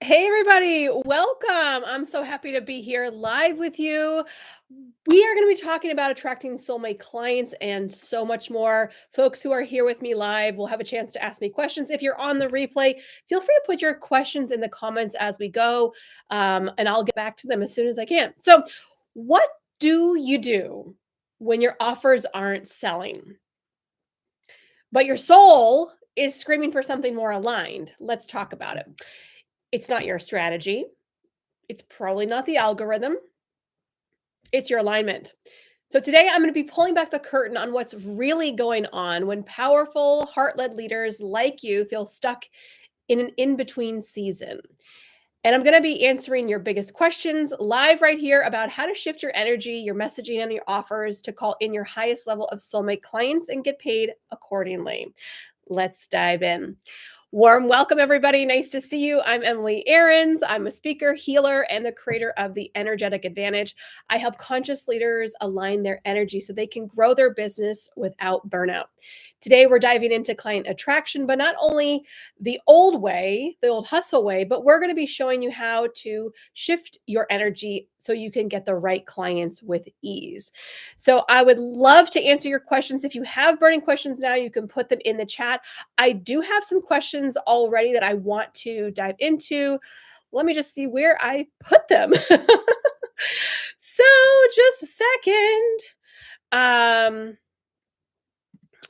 Hey, everybody, welcome. I'm so happy to be here live with you. We are going to be talking about attracting soulmate clients and so much more. Folks who are here with me live will have a chance to ask me questions. If you're on the replay, feel free to put your questions in the comments as we go, and I'll get back to them as soon as I can. So, what do you do when your offers aren't selling, but your soul is screaming for something more aligned? Let's talk about it. It's not your strategy. It's probably not the algorithm, it's your alignment. So, today I'm going to be pulling back the curtain on what's really going on when powerful, heart led leaders like you feel stuck in an in between season. And I'm going to be answering your biggest questions live right here about how to shift your energy, your messaging, and your offers to call in your highest level of soulmate clients and get paid accordingly. Let's dive in. Warm welcome, everybody. Nice to see you. I'm Emily Ahrens. I'm a speaker, healer, and the creator of the Energetic Advantage. I help conscious leaders align their energy so they can grow their business without burnout. Today, we're diving into client attraction, but not only the old way, the old hustle way, but we're going to be showing you how to shift your energy so you can get the right clients with ease. So, I would love to answer your questions. If you have burning questions now, you can put them in the chat. I do have some questions already that I want to dive into. Let me just see where I put them. So, just a second.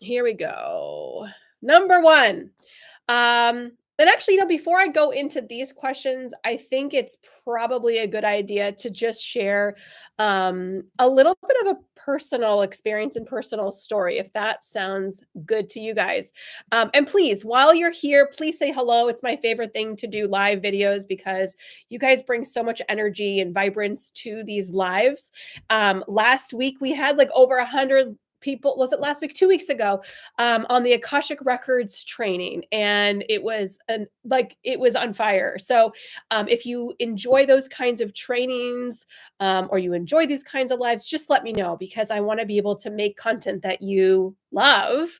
Here we go. Number one. And actually, before I go into these questions, I think it's probably a good idea to just share a little bit of a personal experience and personal story, if that sounds good to you guys. And please, while you're here, please say hello. It's my favorite thing to do live videos because you guys bring so much energy and vibrance to these lives. Last week, we had like over 100 people. Was it last week? 2 weeks ago, on the Akashic Records training, and it was on fire. So, if you enjoy those kinds of trainings, or you enjoy these kinds of lives, just let me know because I want to be able to make content that you love.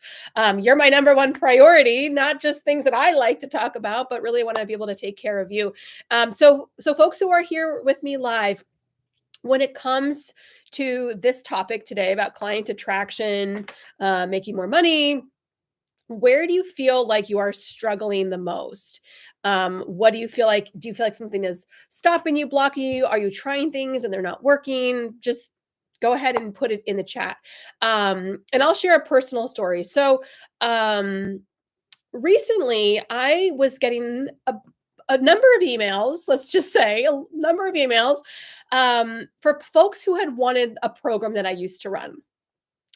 You're my number one priority, not just things that I like to talk about, but really want to be able to take care of you. So folks who are here with me live, when it comes to this topic today about client attraction, making more money, where do you feel like you are struggling the most? What do you feel like? Do you feel like something is stopping you, blocking you? Are you trying things and they're not working? Just go ahead and put it in the chat. And I'll share a personal story. So, recently I was getting a number of emails, let's just say a number of emails, for folks who had wanted a program that I used to run.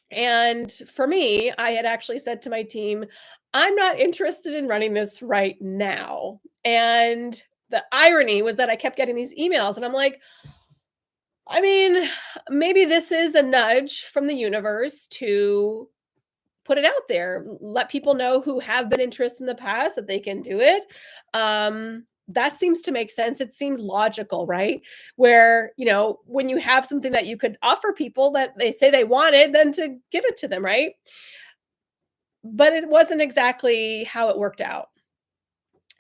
And for me, I had actually said to my team, I'm not interested in running this right now. And the irony was that I kept getting these emails, and I'm like, I mean, maybe this is a nudge from the universe to put it out there, let people know who have been interested in the past that they can do it. That seems to make sense. It seemed logical, right? Where, when you have something that you could offer people that they say they wanted, then to give it to them, right? But it wasn't exactly how it worked out.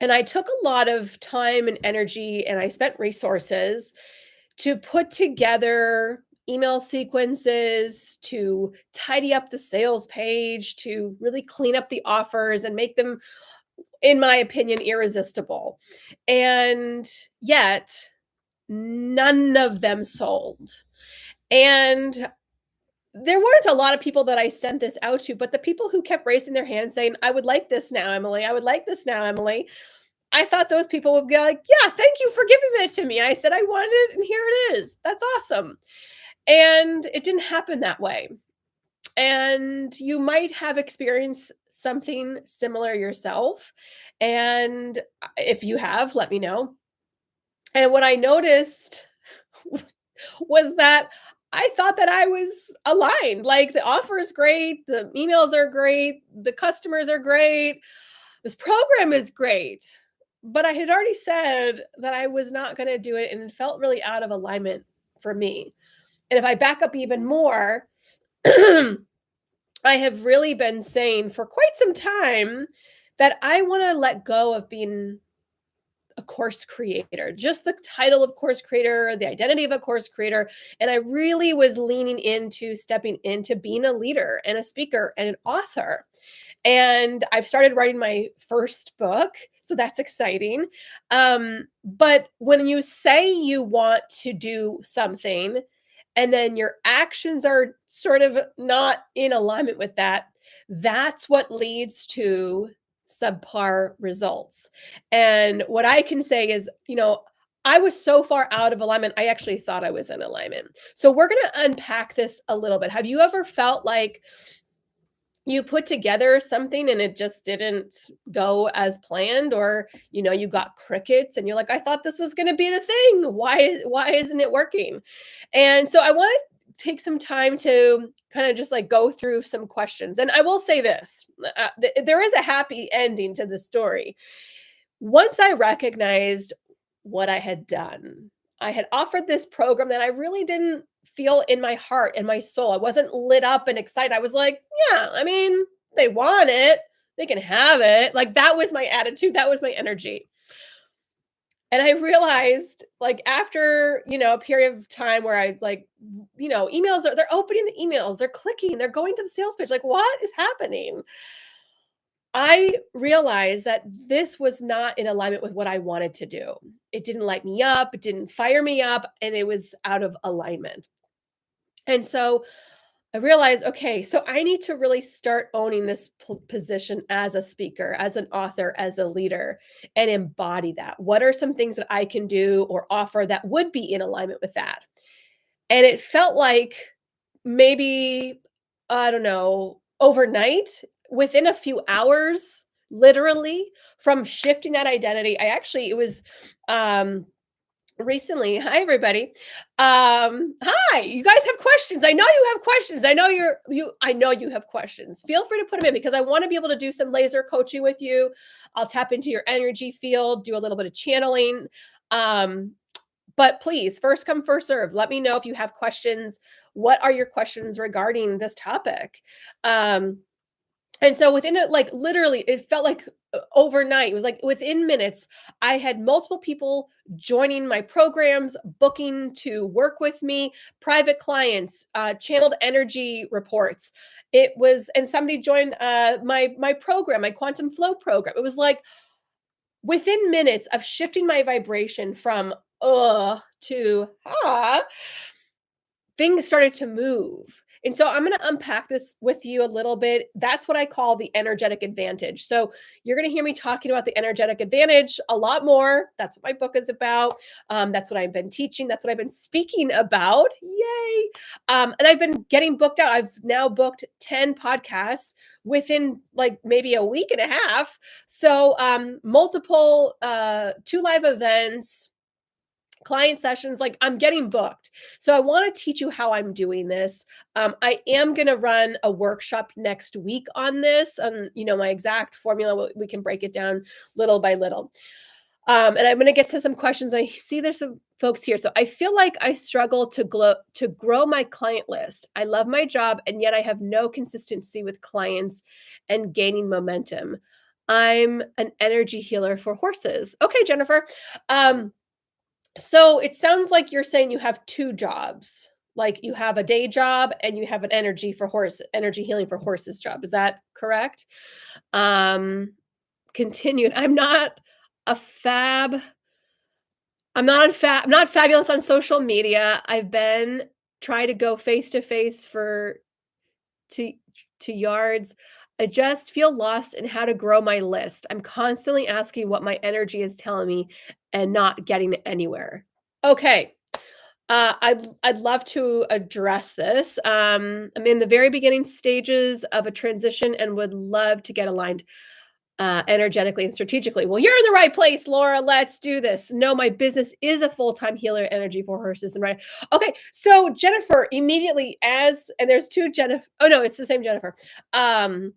And I took a lot of time and energy and I spent resources to put together email sequences, to tidy up the sales page, to really clean up the offers and make them, in my opinion, irresistible. And yet, none of them sold. And there weren't a lot of people that I sent this out to, but the people who kept raising their hands saying, I would like this now, Emily. I would like this now, Emily. I thought those people would be like, yeah, thank you for giving it to me. I said I wanted it, and here it is. That's awesome. And it didn't happen that way. And you might have experienced something similar yourself. And if you have, let me know. And what I noticed was that I thought that I was aligned. Like the offer is great, the emails are great, the customers are great, this program is great. But I had already said that I was not going to do it, and it felt really out of alignment for me. And if I back up even more, I have really been saying for quite some time that I want to let go of being a course creator, just the title of course creator, the identity of a course creator. And I really was leaning into stepping into being a leader and a speaker and an author. And I've started writing my first book, so that's exciting. But when you say you want to do something and then your actions are sort of not in alignment with that, that's what leads to subpar results. And what I can say is, I was so far out of alignment, I actually thought I was in alignment. So we're going to unpack this a little bit. Have you ever felt like you put together something and it just didn't go as planned, or you got crickets and you're like, I thought this was going to be the thing, why isn't it working? And so I want to take some time to kind of just like go through some questions. And I will say this, there is a happy ending to the story. Once I recognized what I had done, I had offered this program that I really didn't feel in my heart and my soul. I wasn't lit up and excited. I was like, yeah, I mean, they want it, they can have it. Like that was my attitude, that was my energy. And I realized, like, after, a period of time where I was like, emails are, they're opening the emails, they're clicking, they're going to the sales page. Like, what is happening? I realized that this was not in alignment with what I wanted to do. It didn't light me up, it didn't fire me up, and it was out of alignment. And so I realized, okay, so I need to really start owning this position as a speaker, as an author, as a leader, and embody that. What are some things that I can do or offer that would be in alignment with that? And it felt like maybe, I don't know, overnight, within a few hours, literally, from shifting that identity. It was um recently. Hi, everybody. Hi, you guys have questions. I know you have questions. I know you have questions. Feel free to put them in because I want to be able to do some laser coaching with you. I'll tap into your energy field, do a little bit of channeling. Um, but please, first come, first serve. Let me know if you have questions. What are your questions regarding this topic? Um, and so within it, like literally, it felt like overnight. It was like within minutes, I had multiple people joining my programs, booking to work with me, private clients, channeled energy reports. It was, and somebody joined my program, my quantum flow program. It was like within minutes of shifting my vibration from to things started to move. And so I'm going to unpack this with you a little bit. That's what I call the energetic advantage. So you're going to hear me talking about the energetic advantage a lot more. That's what my book is about. That's what I've been teaching. That's what I've been speaking about. Yay. And I've been getting booked out. I've now booked 10 podcasts within like maybe a week and a half. So multiple 2 live events, client sessions, like I'm getting booked. So I want to teach you how I'm doing this. I am going to run a workshop next week on this, my exact formula. We can break it down little by little. And I'm going to get to some questions. I see there's some folks here. So I feel like I struggle to grow my client list. I love my job, and yet I have no consistency with clients and gaining momentum. I'm an energy healer for horses. Okay, Jennifer. So it sounds like you're saying you have 2 jobs. Like you have a day job and you have an energy healing for horses job. Is that correct? Um, continued. A fab. I'm not fabulous on social media. I've been trying to go face to face for to to yards. I just feel lost in how to grow my list. I'm constantly asking what my energy is telling me and not getting anywhere. Okay. I'd love to address this. I'm in the very beginning stages of a transition and would love to get aligned energetically and strategically. Well, you're in the right place, Laura. Let's do this. No, my business is a full-time healer energy for horses and right. Okay, so Jennifer immediately and there's 2 Jennifer. Oh no, it's the same Jennifer. Um,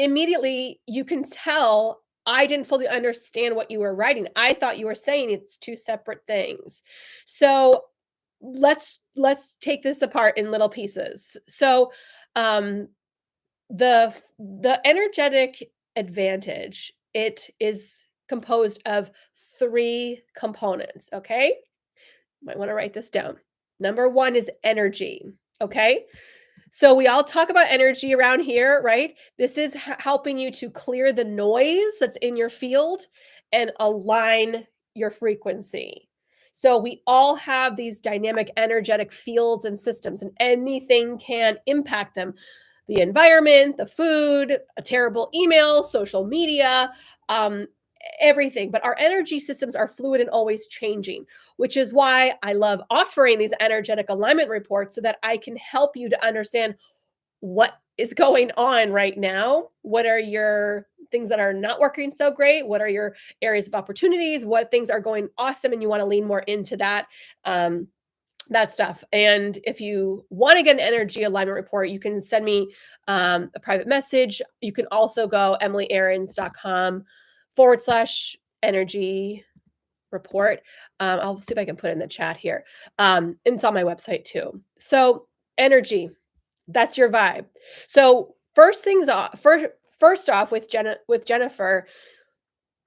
Immediately you can tell I didn't fully understand what you were writing. I thought you were saying it's 2 separate things. So let's take this apart in little pieces. So um the energetic advantage, it is composed of three components. Okay. Might want to write this down. Number one is energy. Okay. So we all talk about energy around here, right? This is helping you to clear the noise that's in your field and align your frequency. So we all have these dynamic energetic fields and systems, and anything can impact them. The environment, the food, a terrible email, social media, um, everything. But our energy systems are fluid and always changing, which is why I love offering these energetic alignment reports so that I can help you to understand what is going on right now. What are your things that are not working so great? What are your areas of opportunities? What things are going awesome and you want to lean more into um, that stuff. And if you want to get an energy alignment report, you can send me a private message. You can also go emilyarons.com/energy report. I'll see if I can put it in the chat here. And it's on my website too. So energy, that's your vibe. So first off with Jennifer,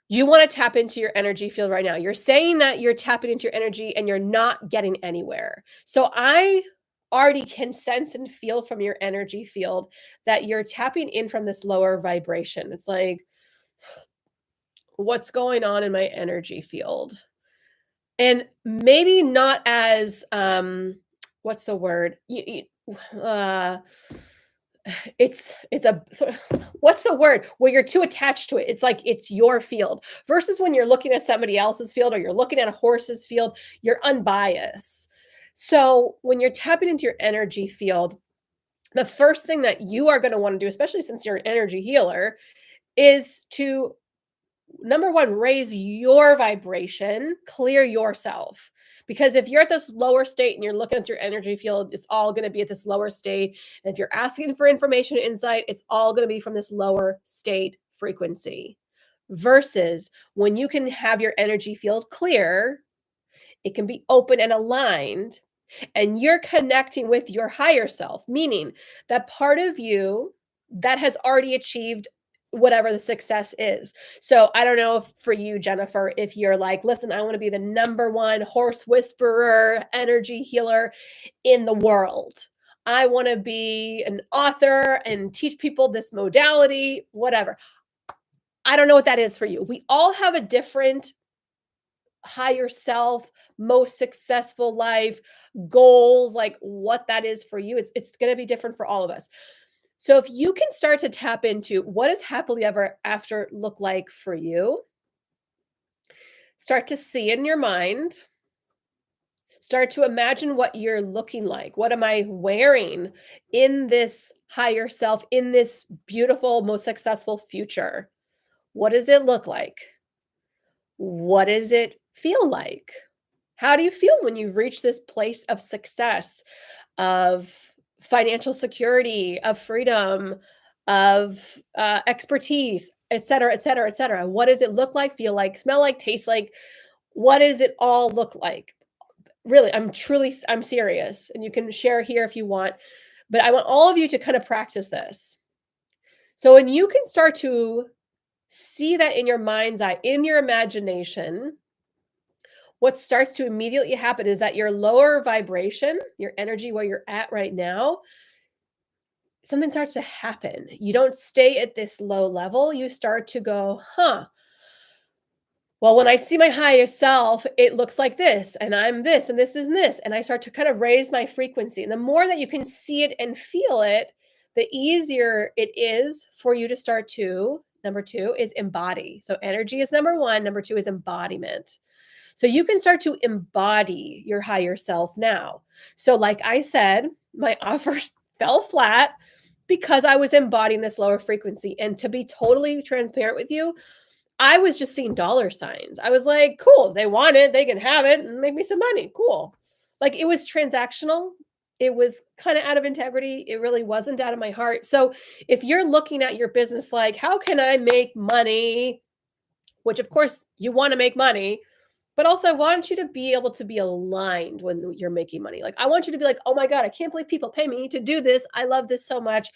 you want to tap into your energy field right now. You're saying that you're tapping into your energy and you're not getting anywhere. So I already can sense and feel from your energy field that you're tapping in from this lower vibration. It's like, what's going on in my energy field? And maybe not as what's the word? It's a sort of what's the word? Where you're too attached to it. It's like it's your field versus when you're looking at somebody else's field or you're looking at a horse's field, you're unbiased. So when you're tapping into your energy field, the first thing that you are going to want to do, especially since you're an energy healer, is to number one, raise your vibration, clear yourself. Because if you're at this lower state and you're looking at your energy field, it's all going to be at this lower state. And if you're asking for information and insight, it's all going to be from this lower state frequency. Versus when you can have your energy field clear, it can be open and aligned, and you're connecting with your higher self, meaning that part of you that has already achieved whatever the success is. So I don't know if for you, Jennifer, if you're like, listen, I want to be the number one horse whisperer, energy healer in the world. I want to be an author and teach people this modality, whatever. I don't know what that is for you. We all have a different higher self, most successful life, goals, like what that is for you. It's going to be different for all of us. So if you can start to tap into what does happily ever after look like for you, start to see it in your mind, start to imagine what you're looking like. What am I wearing in this higher self, in this beautiful, most successful future? What does it look like? What does it feel like? How do you feel when you've reached this place of success, of financial security, of freedom, of expertise, et cetera, et cetera, et cetera? What does it look like, feel like, smell like, taste like? What does it all look like? Really, I'm serious. And you can share here if you want, but I want all of you to kind of practice this. So when you can start to see that in your mind's eye, in your imagination, what starts to immediately happen is that your lower vibration, your energy where you're at right now, something starts to happen. You don't stay at this low level. You start to go, huh, well, when I see my highest self, it looks like this, and I'm this, and this is this. And I start to kind of raise my frequency. And the more that you can see it and feel it, the easier it is for you to start to, number two, is embody. So energy is number one. Number two is embodiment. So you can start to embody your higher self now. So, like I said, my offer fell flat because I was embodying this lower frequency. And to be totally transparent with you, I was just seeing dollar signs. I was like, cool, if they want it, they can have it and make me some money. Cool. Like it was transactional. It was kind of out of integrity. It really wasn't out of my heart. So if you're looking at your business like, how can I make money? Which of course you want to make money, but also I want you to be able to be aligned when you're making money. Like I want you to be like, "Oh my god, I can't believe people pay me to do this. I love this so much.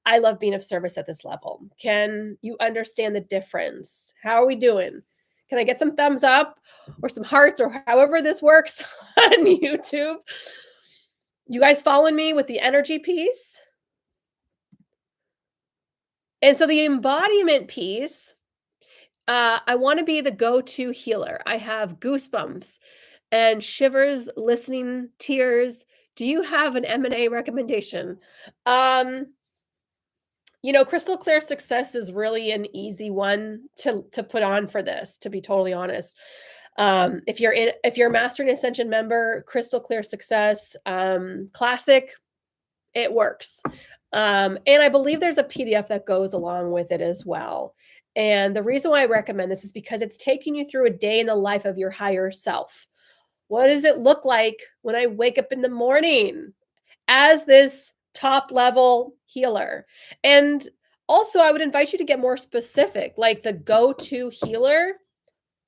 I love being of service at this level." Can you understand the difference? How are we doing? Can I get some thumbs up or some hearts or however this works on YouTube? You guys following me with the energy piece? And so the embodiment piece, I want to be the go-to healer. I have goosebumps and shivers, listening, tears. Do you have an M&A recommendation? Um, crystal clear success is really an easy one to put on for this, to be totally honest. If you're a Master Ascension member, crystal clear success, classic, it works. And I believe there's a PDF that goes along with it as well. And the reason why I recommend this is because it's taking you through a day in the life of your higher self. What does it look like when I wake up in the morning as this top level healer? And also, I would invite you to get more specific, like the go to healer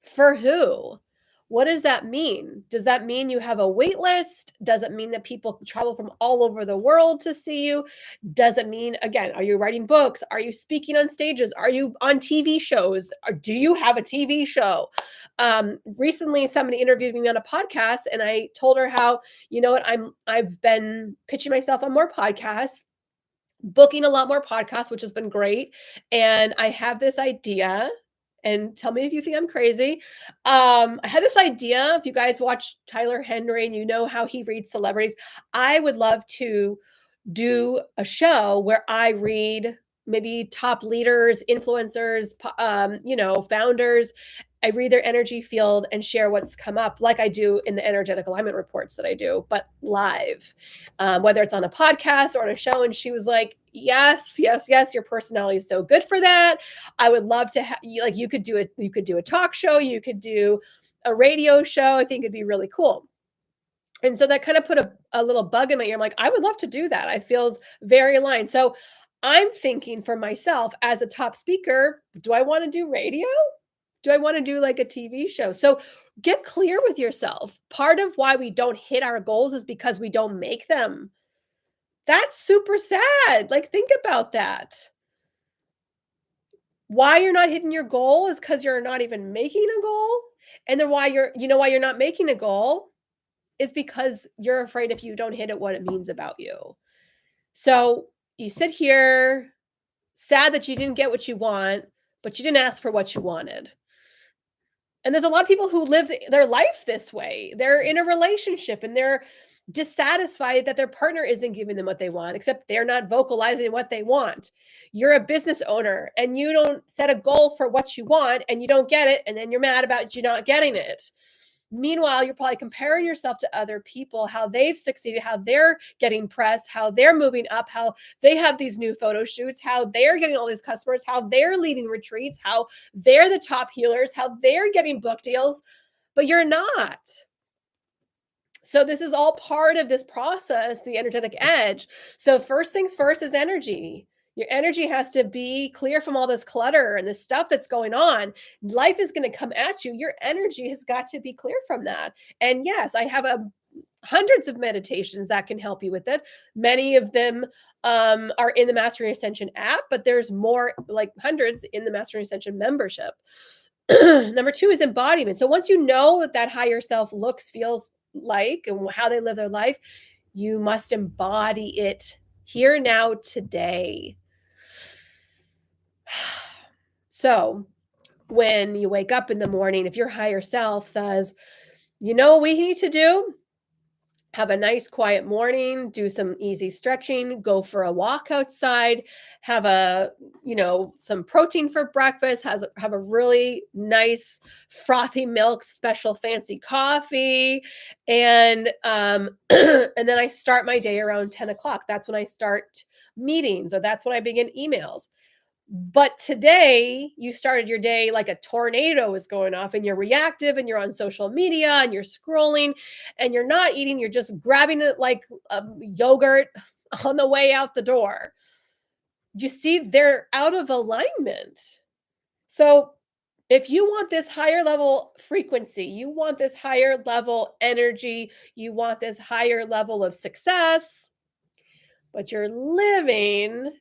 for who? What does that mean? Does that mean you have a wait list? Does it mean that people travel from all over the world to see you? Does it mean, again, are you writing books? Are you speaking on stages? Are you on TV shows? Or do you have a TV show? Recently, somebody interviewed me on a podcast, and I told her how, you know what, I've been pitching myself on more podcasts, booking a lot more podcasts, which has been great. And I have this idea, and tell me if you think I'm crazy. I had this idea. If you guys watch Tyler Henry and you know how he reads celebrities, I would love to do a show where I read maybe top leaders, influencers, founders. I read their energy field and share what's come up, like I do in the energetic alignment reports that I do, but live, whether it's on a podcast or on a show. And she was like, "Yes, yes, yes, your personality is so good for that. I would love to have you. Like, you could do a talk show, you could do a radio show. I think it'd be really cool." And so that kind of put a little bug in my ear. I'm like, I would love to do that. I feels very aligned. So I'm thinking for myself as a top speaker, do I want to do radio? Do I want to do like a TV show? So get clear with yourself. Part of why we don't hit our goals is because we don't make them. That's super sad. Like, think about that. Why you're not hitting your goal is because you're not even making a goal. And then why you're not making a goal is because you're afraid if you don't hit it, what it means about you. So you sit here sad that you didn't get what you want, but you didn't ask for what you wanted. And there's a lot of people who live their life this way. They're in a relationship and they're dissatisfied that their partner isn't giving them what they want, except they're not vocalizing what they want. You're a business owner and you don't set a goal for what you want and you don't get it. And then you're mad about you not getting it. Meanwhile, you're probably comparing yourself to other people, how they've succeeded, how they're getting press, how they're moving up, how they have these new photo shoots, how they're getting all these customers, how they're leading retreats, how they're the top healers, how they're getting book deals, but you're not. So this is all part of this process, the energetic edge. So first things first is energy. Your energy has to be clear from all this clutter and this stuff that's going on. Life is going to come at you. Your energy has got to be clear from that. And yes, I have hundreds of meditations that can help you with it. Many of them are in the Mastering Ascension app, but there's more, like hundreds in the Mastering Ascension membership. Number two is embodiment. So once you know what that higher self looks, feels like, and how they live their life, you must embody it here, now, today. So when you wake up in the morning, if your higher self says, you know what we need to do? Have a nice quiet morning, do some easy stretching, go for a walk outside, have some protein for breakfast, have a really nice frothy milk, special fancy coffee. And and then I start my day around 10 o'clock. That's when I start meetings, or that's when I begin emails. But today, you started your day like a tornado is going off, and you're reactive, and you're on social media, and you're scrolling, and you're not eating. You're just grabbing it like yogurt on the way out the door. You see, they're out of alignment. So if you want this higher level frequency, you want this higher level energy, you want this higher level of success, but you're living,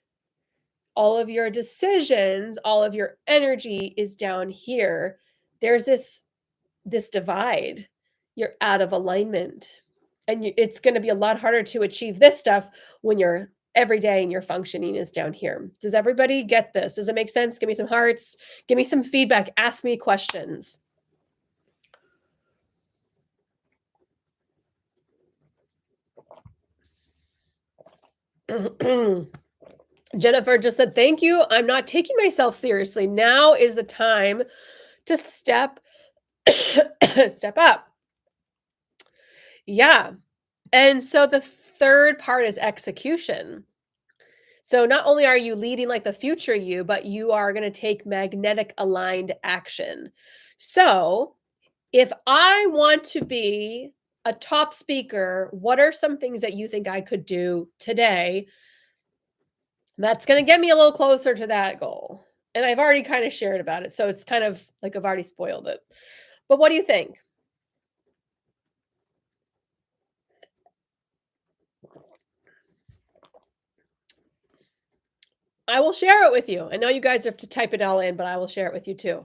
all of your decisions, all of your energy is down here. there's this divide. You're out of alignment. And it's going to be a lot harder to achieve this stuff when you're every day and your functioning is down here. Does everybody get this? Does it make sense? Give me some hearts. Give me some feedback. Ask me questions. Jennifer just said, thank you. I'm not taking myself seriously. Now is the time to step step up. Yeah. And so the third part is execution. So not only are you leading like the future you, but you are going to take magnetic aligned action. So if I want to be a top speaker, what are some things that you think I could do today that's going to get me a little closer to that goal? And I've already kind of shared about it. So it's kind of like I've already spoiled it. But what do you think? I will share it with you. I know you guys have to type it all in, but I will share it with you too.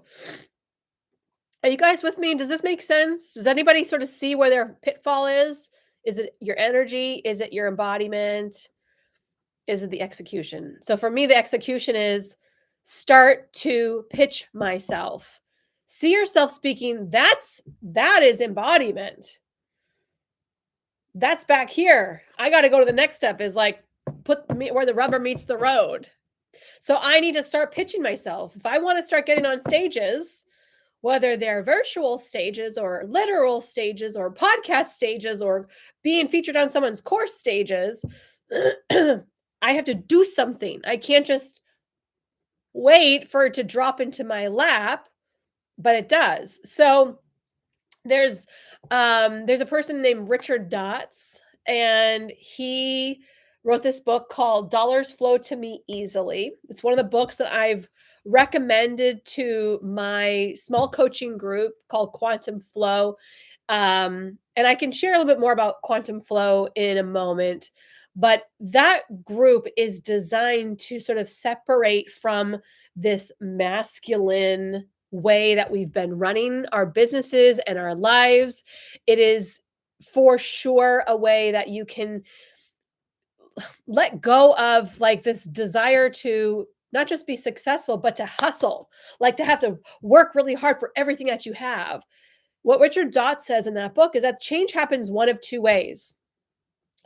Are you guys with me? Does this make sense? Does anybody sort of see where their pitfall is? Is it your energy? Is it your embodiment? Is it the execution? So for me, the execution is start to pitch myself. See yourself speaking. That is embodiment. That's back here. I got to go to the next step is like put me where the rubber meets the road. So I need to start pitching myself. If I want to start getting on stages, whether they're virtual stages or literal stages or podcast stages or being featured on someone's course stages, I have to do something. I can't just wait for it to drop into my lap, but it does. So there's a person named Richard Dotz, and he wrote this book called Dollars Flow to Me Easily. It's one of the books that I've recommended to my small coaching group called Quantum Flow. And I can share a little bit more about Quantum Flow in a moment. But that group is designed to sort of separate from this masculine way that we've been running our businesses and our lives. It is for sure a way that you can let go of like this desire to not just be successful, but to hustle, like to have to work really hard for everything that you have. What Richard Dott says in that book is that change happens one of two ways.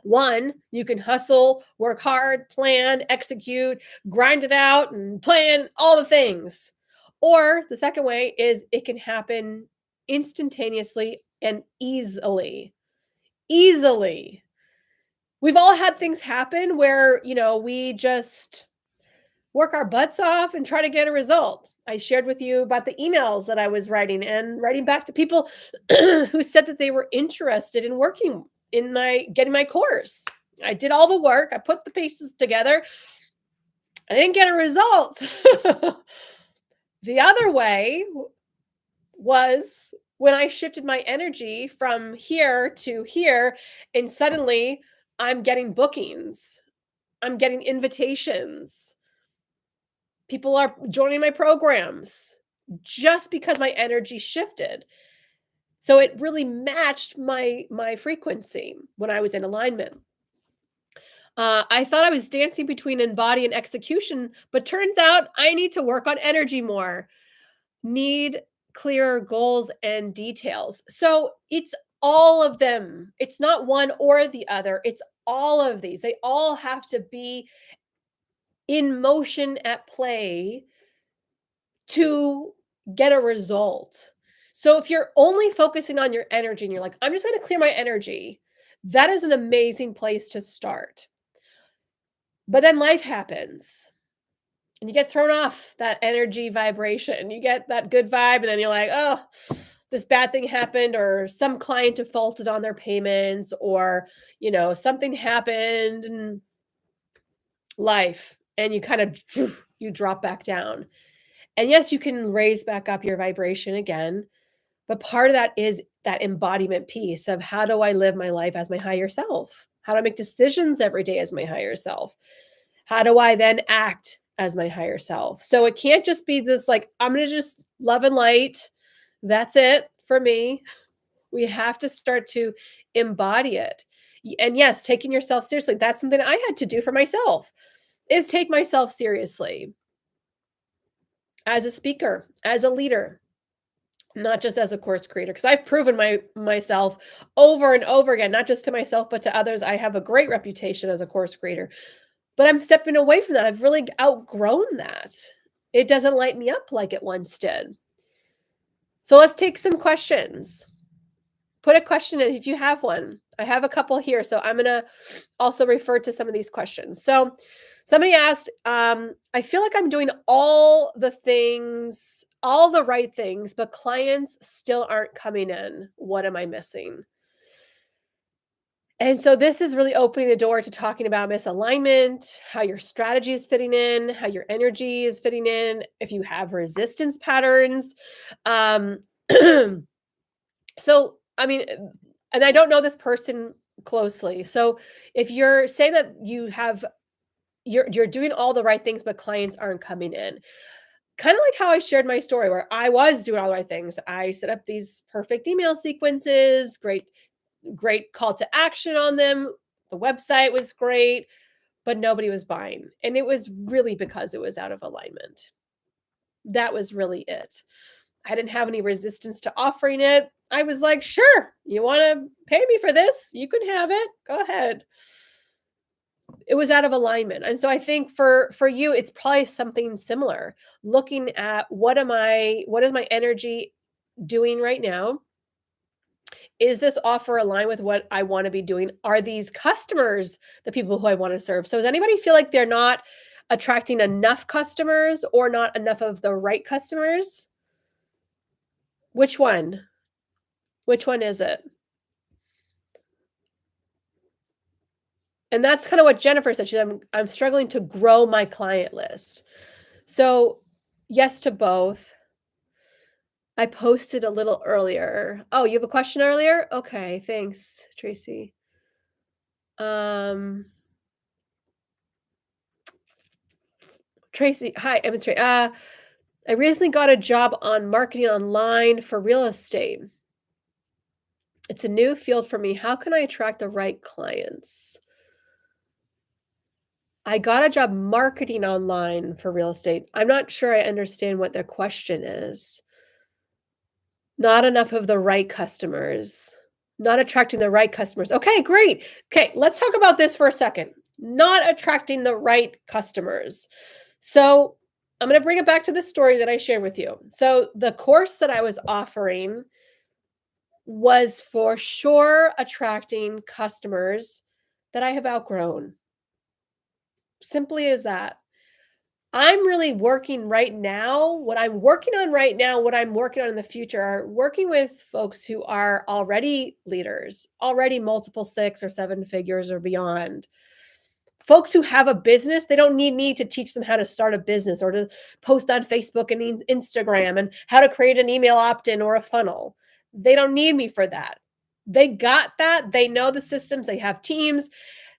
One, you can hustle, work hard, plan, execute, grind it out, and plan all the things. Or the second way is it can happen instantaneously and easily. Easily. We've all had things happen where, we just work our butts off and try to get a result. I shared with you about the emails that I was writing and writing back to people who said that they were interested in working in getting my course. I did all the work. I put the pieces together. I didn't get a result. The other way was when I shifted my energy from here to here, and suddenly I'm getting bookings. I'm getting invitations. People are joining my programs just because my energy shifted. So it really matched my frequency when I was in alignment. I thought I was dancing between embody and execution, but turns out I need to work on energy more. Need clearer goals and details. So it's all of them. It's not one or the other. It's all of these. They all have to be in motion at play to get a result. So if you're only focusing on your energy and you're like, I'm just going to clear my energy, that is an amazing place to start. But then life happens and you get thrown off that energy vibration. You get that good vibe, and then you're like, oh, this bad thing happened, or some client defaulted on their payments, or, something happened in life, and you kind of, you drop back down. And yes, you can raise back up your vibration again, but part of that is that embodiment piece of how do I live my life as my higher self? How do I make decisions every day as my higher self? How do I then act as my higher self? So it can't just be this like, I'm going to just love and light That's it for me. We have to start to embody it. And yes, taking yourself seriously, that's something I had to do for myself, is take myself seriously as a speaker, as a leader, not just as a course creator. Because I've proven myself over and over again, not just to myself, but to others. I have a great reputation as a course creator, but I'm stepping away from that. I've really outgrown that. It doesn't light me up like it once did. So let's take some questions. Put a question in if you have one. I have a couple here, so I'm gonna also refer to some of these questions. So somebody asked, I feel like I'm doing all the things, all the right things, but clients still aren't coming in. What am I missing? And so this is really opening the door to talking about misalignment, how your strategy is fitting in, how your energy is fitting in, if you have resistance patterns. Um, So, I mean, and I don't know this person closely. So, if you're saying that you're doing all the right things, but clients aren't coming in, kind of like how I shared my story where I was doing all the right things. I set up these perfect email sequences, great call to action on them. The website was great, but nobody was buying. And it was really because it was out of alignment. That was really it. I didn't have any resistance to offering it. I was like, "Sure, you wanna pay me for this? You can have it. Go ahead." It was out of alignment, and so I think for you, it's probably something similar. Looking at what is my energy doing right now? Is this offer aligned with what I wanna be doing? Are these customers the people who I wanna serve? So does anybody feel like they're not attracting enough customers or not enough of the right customers? Which one? Which one is it? And that's kinda what Jennifer said. She said, I'm struggling to grow my client list." So, yes to both. I posted a little earlier. Oh, you have a question earlier? Okay, thanks, Tracy. Um, Tracy, hi, I'm Tra I recently got a job on marketing online for real estate. It's a new field for me. How can I attract the right clients? I got a job marketing online for real estate. I'm not sure I understand what the question is. Not enough of the right customers. Not attracting the right customers. Okay, great. Okay, let's talk about this for a second. Not attracting the right customers. So, I'm going to bring it back to the story that I shared with you. So, the course that I was offering was for sure attracting customers that I have outgrown. Simply as that. I'm really working right now. What I'm working on right now, what I'm working on in the future are working with folks who are already leaders, already multiple 6 or 7 figures or beyond. Folks who have a business, they don't need me to teach them how to start a business or to post on Facebook and Instagram and how to create an email opt-in or a funnel. They don't need me for that. They got that. They know the systems, they have teams,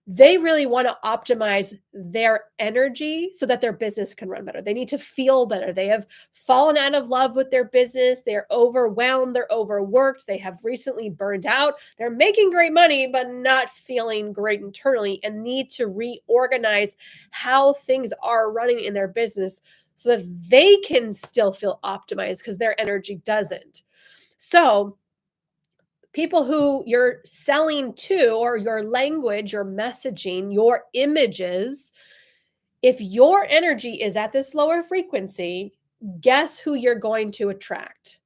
they really want to optimize their energy so that their business can run better. They need to feel better. They have fallen out of love with their business. They're overwhelmed. They're overworked. They have recently burned out. They're making great money, but not feeling great internally and need to reorganize how things are running in their business so that they can still feel optimized because their energy doesn't. So, people who you're selling to or your language, your messaging, your images, if your energy is at this lower frequency, guess who you're going to attract?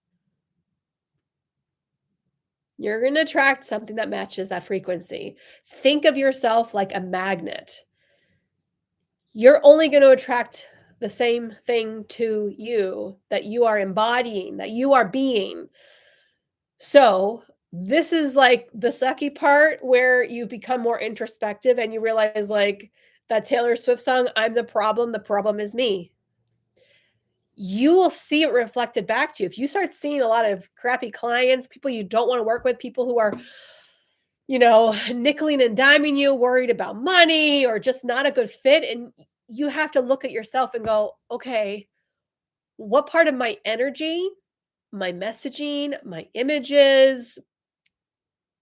You're going to attract something that matches that frequency. Think of yourself like a magnet. You're only going to attract the same thing to you that you are embodying, that you are being. So, this is like the sucky part where you become more introspective and you realize, like that Taylor Swift song, "I'm the problem is me." You will see it reflected back to you. If you start seeing a lot of crappy clients, people you don't want to work with, people who are, nickeling and diming you, worried about money or just not a good fit, and you have to look at yourself and go, "Okay, what part of my energy, my messaging, my images,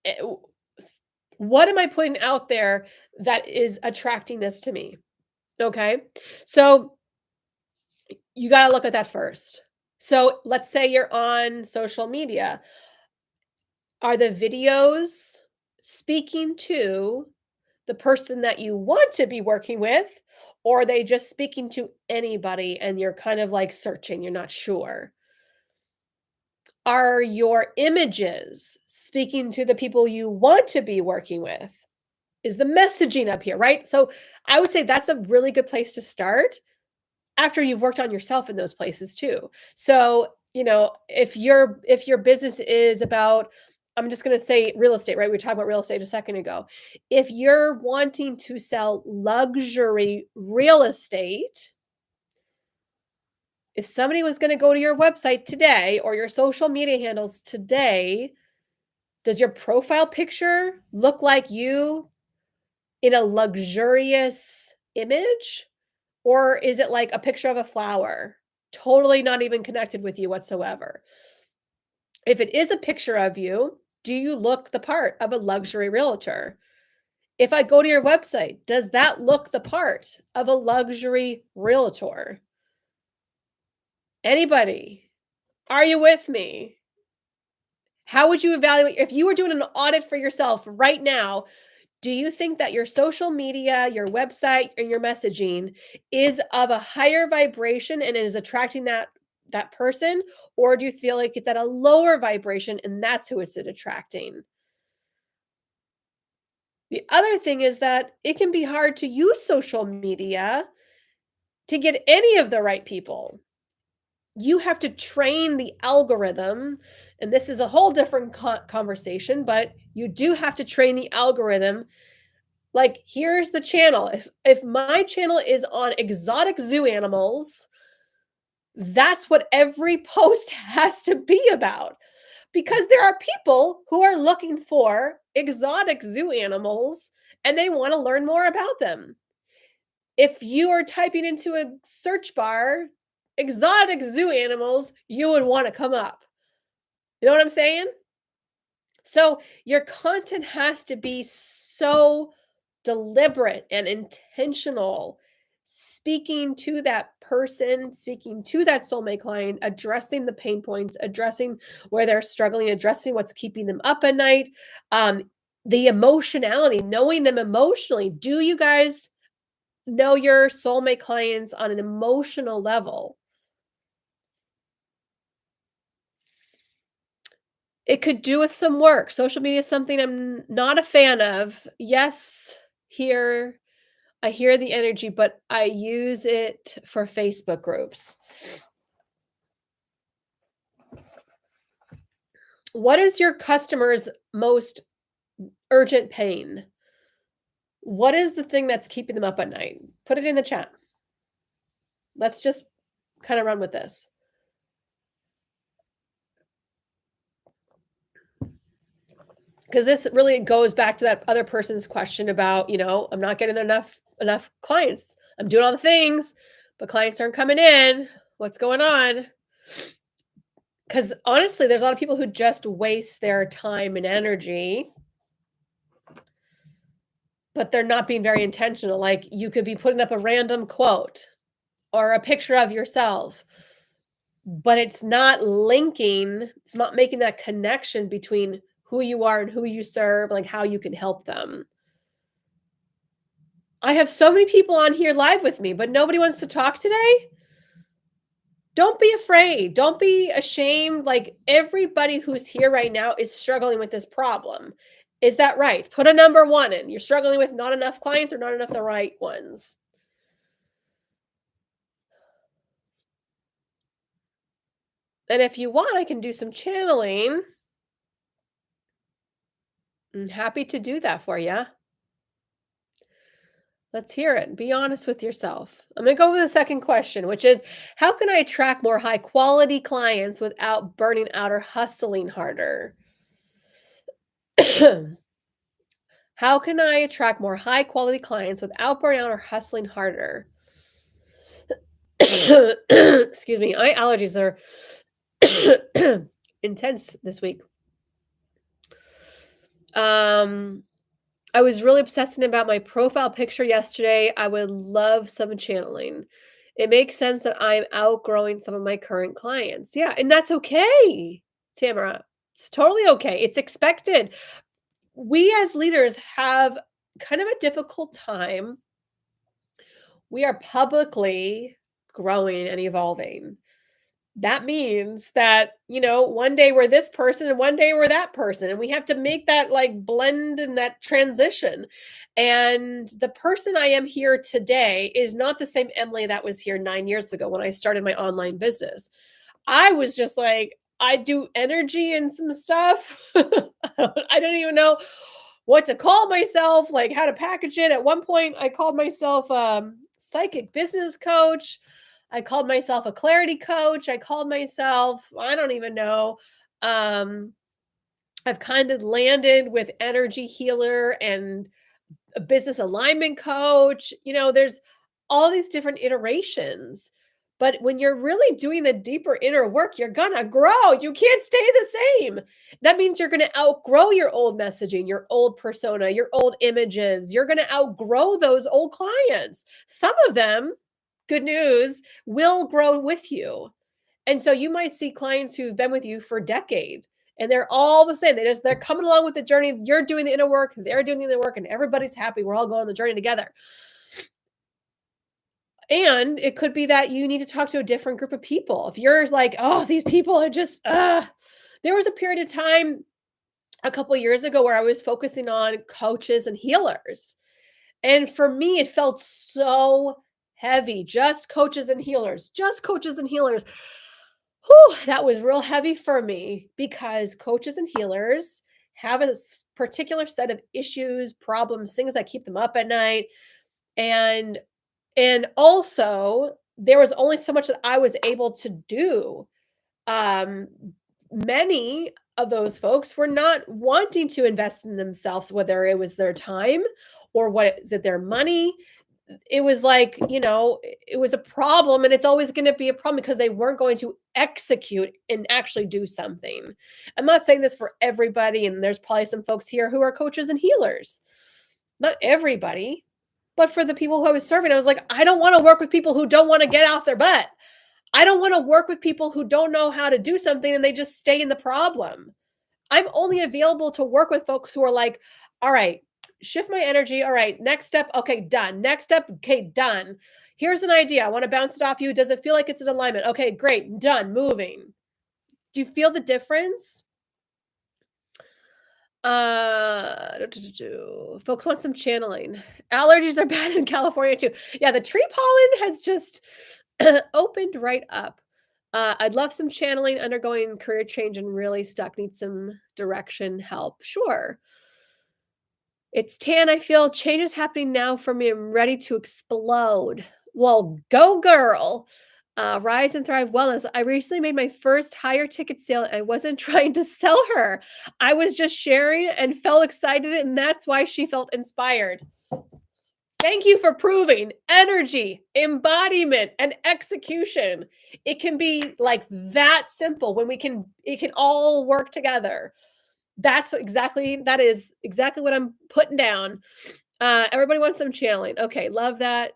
eh, w s what am I putting out there that is attracting this to me? Okay? So, you gotta look at that first. So, let's say you're on social media. Are the videos speaking to the person that you want to be working with, or are they just speaking to anybody and you're kind of like searching, you're not sure? Are your images speaking to the people you want to be working with? Is the messaging up here, right? So I would say that's a really good place to start after you've worked on yourself in those places too. So, if your business is about, I'm just going to say real estate, right? We were talking about real estate a second ago. If you're wanting to sell luxury real estate, if somebody was going to go to your website today or your social media handles today, does your profile picture look like you in a luxurious image? Or is it like a picture of a flower, totally not even connected with you whatsoever? If it is a picture of you, do you look the part of a luxury realtor? If I go to your website, does that look the part of a luxury realtor? Anybody? Are you with me? How would you evaluate if you were doing an audit for yourself right now? Do you think that your social media, your website, and your messaging is of a higher vibration and is attracting that person, or do you feel like it's at a lower vibration and that's who it's attracting? The other thing is that it can be hard to use social media to get any of the right people. You have to train the algorithm, and this is a whole different conversation, but you do have to train the algorithm. Like, here's the channel. If my channel is on exotic zoo animals, that's what every post has to be about. Because there are people who are looking for exotic zoo animals and they want to learn more about them. If you are typing into a search bar exotic zoo animals, you would want to come up. You know what I'm saying? So your content has to be so deliberate and intentional, speaking to that person, speaking to that soulmate client, addressing the pain points, addressing where they're struggling, addressing what's keeping them up at night, um, the emotionality, knowing them emotionally. Do you guys know your soulmate clients on an emotional level? It could do with some work. Social media is something I'm not a fan of. Yes, here I hear the energy, but I use it for Facebook groups. What is your customer's most urgent pain? What is the thing that's keeping them up at night? Put it in the chat. Let's just kind of run with this. Because this really goes back to that other person's question about, I'm not getting enough clients. I'm doing all the things, but clients aren't coming in. What's going on? Because honestly, there's a lot of people who just waste their time and energy, but they're not being very intentional. Like, you could be putting up a random quote or a picture of yourself, but it's not making that connection between who you are and who you serve, like how you can help them. I have so many people on here live with me, but nobody wants to talk today. Don't be afraid. Don't be ashamed. Like, everybody who's here right now is struggling with this problem. Is that right? Put a number one in. You're struggling with not enough clients or not enough the right ones. And if you want, I can do some channeling. I'm happy to do that for you. Let's hear it. Be honest with yourself. I'm going to go with the second question, which is, how can I attract more high quality clients without burning out or hustling harder? How can I attract more high quality clients without burning out or hustling harder? Excuse me, my allergies are Intense this week. Um, I was really obsessing about my profile picture yesterday. I would love some channeling. It makes sense that I'm outgrowing some of my current clients. Yeah, and that's okay, Tamara. It's totally okay. It's expected. We as leaders have kind of a difficult time. We are publicly growing and evolving. That means that, one day we're this person and one day we're that person. And we have to make that like blend and that transition. And the person I am here today is not the same Emily that was here 9 years ago when I started my online business. I was just like, I do energy and some stuff. I don't even know what to call myself, like how to package it. At one point, I called myself psychic business coach. I called myself a clarity coach. I called myself, I don't even know. Um, I've kind of landed with energy healer and a business alignment coach. There's all these different iterations. But when you're really doing the deeper inner work, you're gonna grow. You can't stay the same. That means you're gonna outgrow your old messaging, your old persona, your old images. You're gonna outgrow those old clients. Some of them, good news, will grow with you. And so you might see clients who've been with you for a decade and they're all the same. They're coming along with the journey. You're doing the inner work, they're doing the inner work, and everybody's happy. We're all going on the journey together. And it could be that you need to talk to a different group of people. If you're like, oh, these people are just, there was a period of time a couple of years ago where I was focusing on coaches and healers. And for me, it felt so heavy. Just coaches and healers, just coaches and healers. Whew, that was real heavy for me because coaches and healers have a particular set of issues, problems, things that keep them up at night. And also there was only so much that I was able to do. Um, Many of those folks were not wanting to invest in themselves, whether it was their time or what is it, their money. It was like, it was a problem and it's always going to be a problem because they weren't going to execute and actually do something. I'm not saying this for everybody, and there's probably some folks here who are coaches and healers. Not everybody, but for the people who I was serving, I was like, I don't want to work with people who don't want to get off their butt. I don't want to work with people who don't know how to do something and they just stay in the problem. I'm only available to work with folks who are like, all right, shift my energy. All right, next step. Okay, done. Next step. Okay, done. Here's an idea. I want to bounce it off you. Does it feel like it's in alignment? Okay, great. Done. Moving. Do you feel the difference? Folks want some channeling. Allergies are bad in California too. Yeah, the tree pollen has just opened right up. I'd love some channeling, undergoing career change and really stuck. Need some direction, help. Sure. It's tan. I feel changes happening now for me. I'm ready to explode. Well, go girl. Rise and Thrive Wellness. I recently made my first higher ticket sale. I wasn't trying to sell her. I was just sharing and felt excited, and that's why she felt inspired. Thank you for proving energy, embodiment, and execution. It can be like that simple when it can all work together. That is exactly what I'm putting down. Everybody wants some channeling. Okay, love that.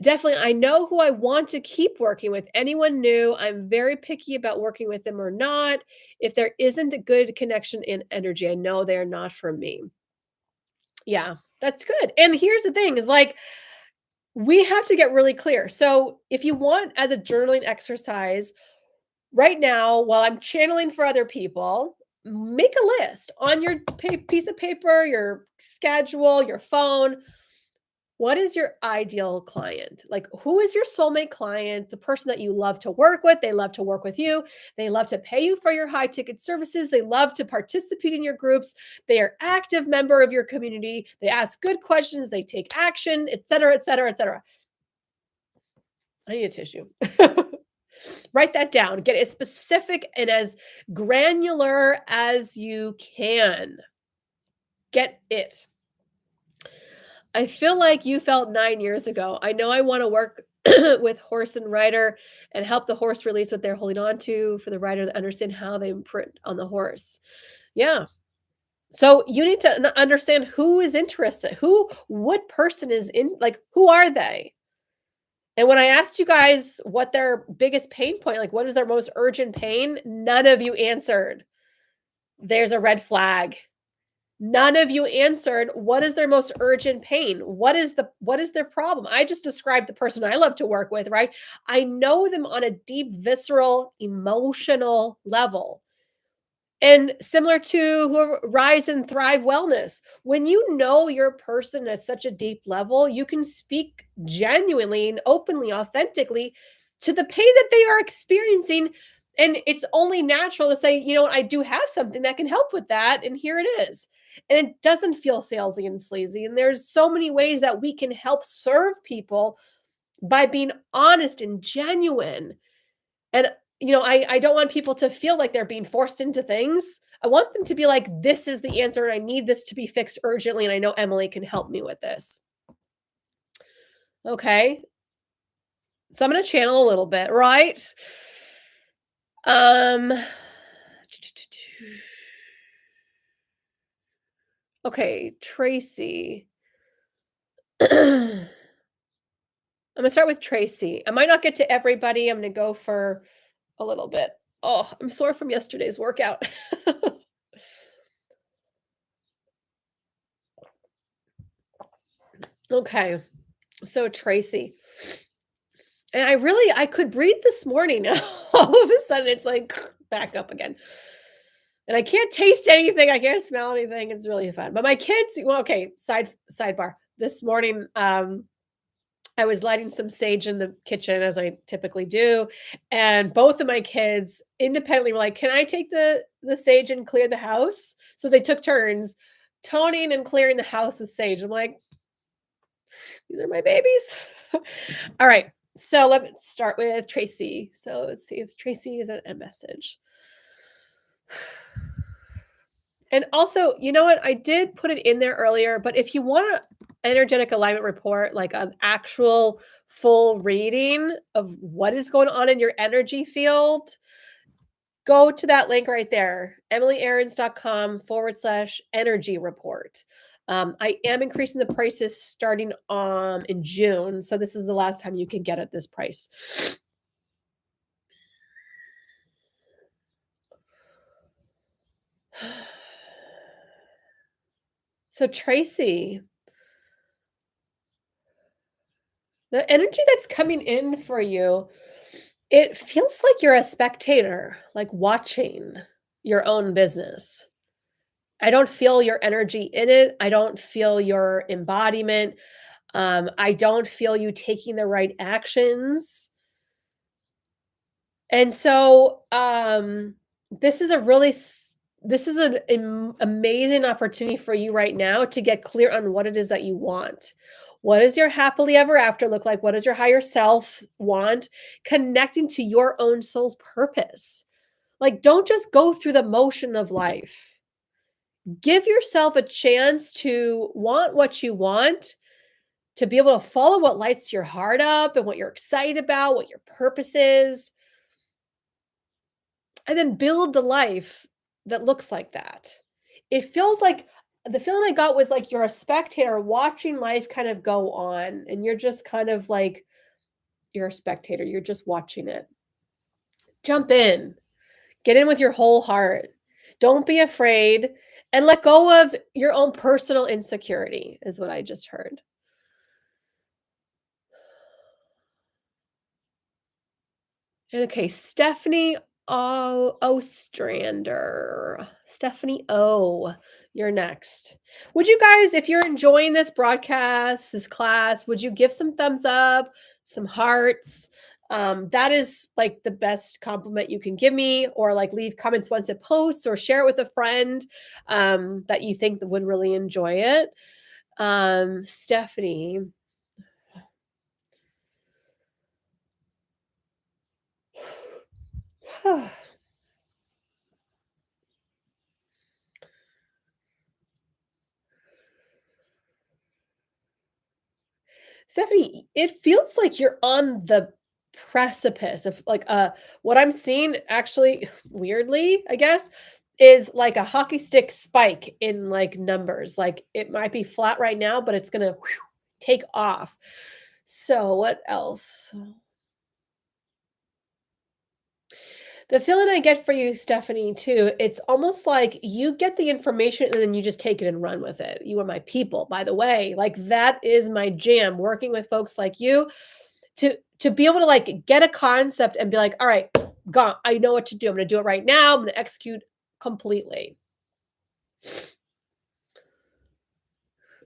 Definitely, I know who I want to keep working with. Anyone new, I'm very picky about working with them or not. If there isn't a good connection in energy, I know they're not for me. Yeah, that's good. And here's the thing is like, we have to get really clear. So if you want as a journaling exercise, right now, while I'm channeling for other people, make a list on your piece of paper, your schedule, your phone. What is your ideal client? Like, who is your soulmate client? The person that you love to work with. They love to work with you. They love to pay you for your high ticket services. They love to participate in your groups. They are active member of your community. They ask good questions. They take action, et cetera, et cetera, et cetera. I need a tissue. Write that down. Get as specific and as granular as you can. Get it. I feel like you felt 9 years ago. I know I want to work with horse and rider and help the horse release what they're holding on to for the rider to understand how they imprint on the horse. Yeah. So you need to understand who is interested, what person is in, like, who are they? And when I asked you guys what their biggest pain point, like what is their most urgent pain, none of you answered. There's a red flag. None of you answered what is their most urgent pain? What is their problem? I just described the person I love to work with, right? I know them on a deep visceral emotional level. And similar to whoever Rise and Thrive Wellness, when you know your person at such a deep level, you can speak genuinely and openly, authentically to the pain that they are experiencing. And it's only natural to say, you know what, I do have something that can help with that. And here it is. And it doesn't feel salesy and sleazy. And there's so many ways that we can help serve people by being honest and genuine. And, I don't want people to feel like they're being forced into things. I want them to be like, this is the answer, and I need this to be fixed urgently. And I know Emily can help me with this. Okay. So I'm going to channel a little bit, right? Um, okay, Tracy. I'm going to start with Tracy. I might not get to everybody. I'm going to go for a little bit. Oh, I'm sore from yesterday's workout. Okay. So Tracy, and I could breathe this morning. All of a sudden, it's like back up again. And I can't taste anything. I can't smell anything. It's really fun. But my kids, well, okay, sidebar. This morning, I was lighting some sage in the kitchen as I typically do, and both of my kids independently were like, "Can I take the sage and clear the house?" So they took turns toning and clearing the house with sage. I'm like, these are my babies. All right. So let's start with Tracy. So let's see if Tracy is a message. And also, you know what? I did put it in there earlier, but if you want an energetic alignment report, like an actual full reading of what is going on in your energy field, go to that link right there, emilyarons.com/energy report. I am increasing the prices starting in June. So this is the last time you can get at this price. So Tracy, the energy that's coming in for you, it feels like you're a spectator, like watching your own business. I don't feel your energy in it. I don't feel your embodiment. I don't feel you taking the right actions. And so, this is a really this is an amazing opportunity for you right now to get clear on what it is that you want. What does your happily ever after look like? What does your higher self want? Connecting to your own soul's purpose. Like, don't just go through the motion of life. Give yourself a chance to want what you want, to be able to follow what lights your heart up and what you're excited about, what your purpose is, and then build the life that looks like that. It feels like the feeling I got was like you're a spectator watching life kind of go on, and you're just kind of like, you're a spectator, you're just watching it. Jump in, get in with your whole heart. Don't be afraid, and let go of your own personal insecurity, is what I just heard. Okay, Stephanie Ostrander. Stephanie O, you're next. Would you guys, if you're enjoying this broadcast, this class, would you give some thumbs up, some hearts? That is like the best compliment you can give me, or like leave comments once it posts, or share it with a friend that you think that would really enjoy it. Stephanie. Stephanie, it feels like you're on the precipice of like what I'm seeing actually weirdly, I guess, is like a hockey stick spike in like numbers. Like it might be flat right now, but it's gonna take off. So what else? The feeling I get for you, Stephanie, too, it's almost like you get the information and then you just take it and run with it. You are my people, by the way. Like that is my jam. Working with folks like you to be able to like get a concept and be like, all right, gone. I know what to do. I'm gonna do it right now. I'm gonna execute completely.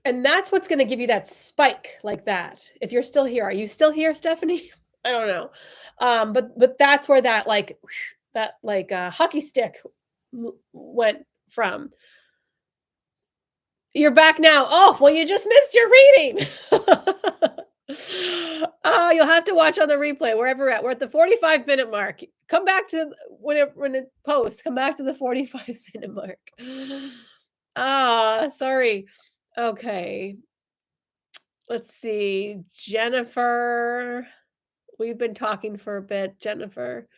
And that's what's gonna give you that spike like that. If you're still here, are you still here, Stephanie? I don't know. But that's where that like that like hockey stick went from. You're back now. Oh, well, you just missed your reading. Oh, you'll have to watch on the replay wherever we're at. We're at the 45-minute mark. Come back to when it posts. Come back to the 45-minute mark. Ah, sorry. Okay. Let's see. Jennifer. We've been talking for a bit, Jennifer.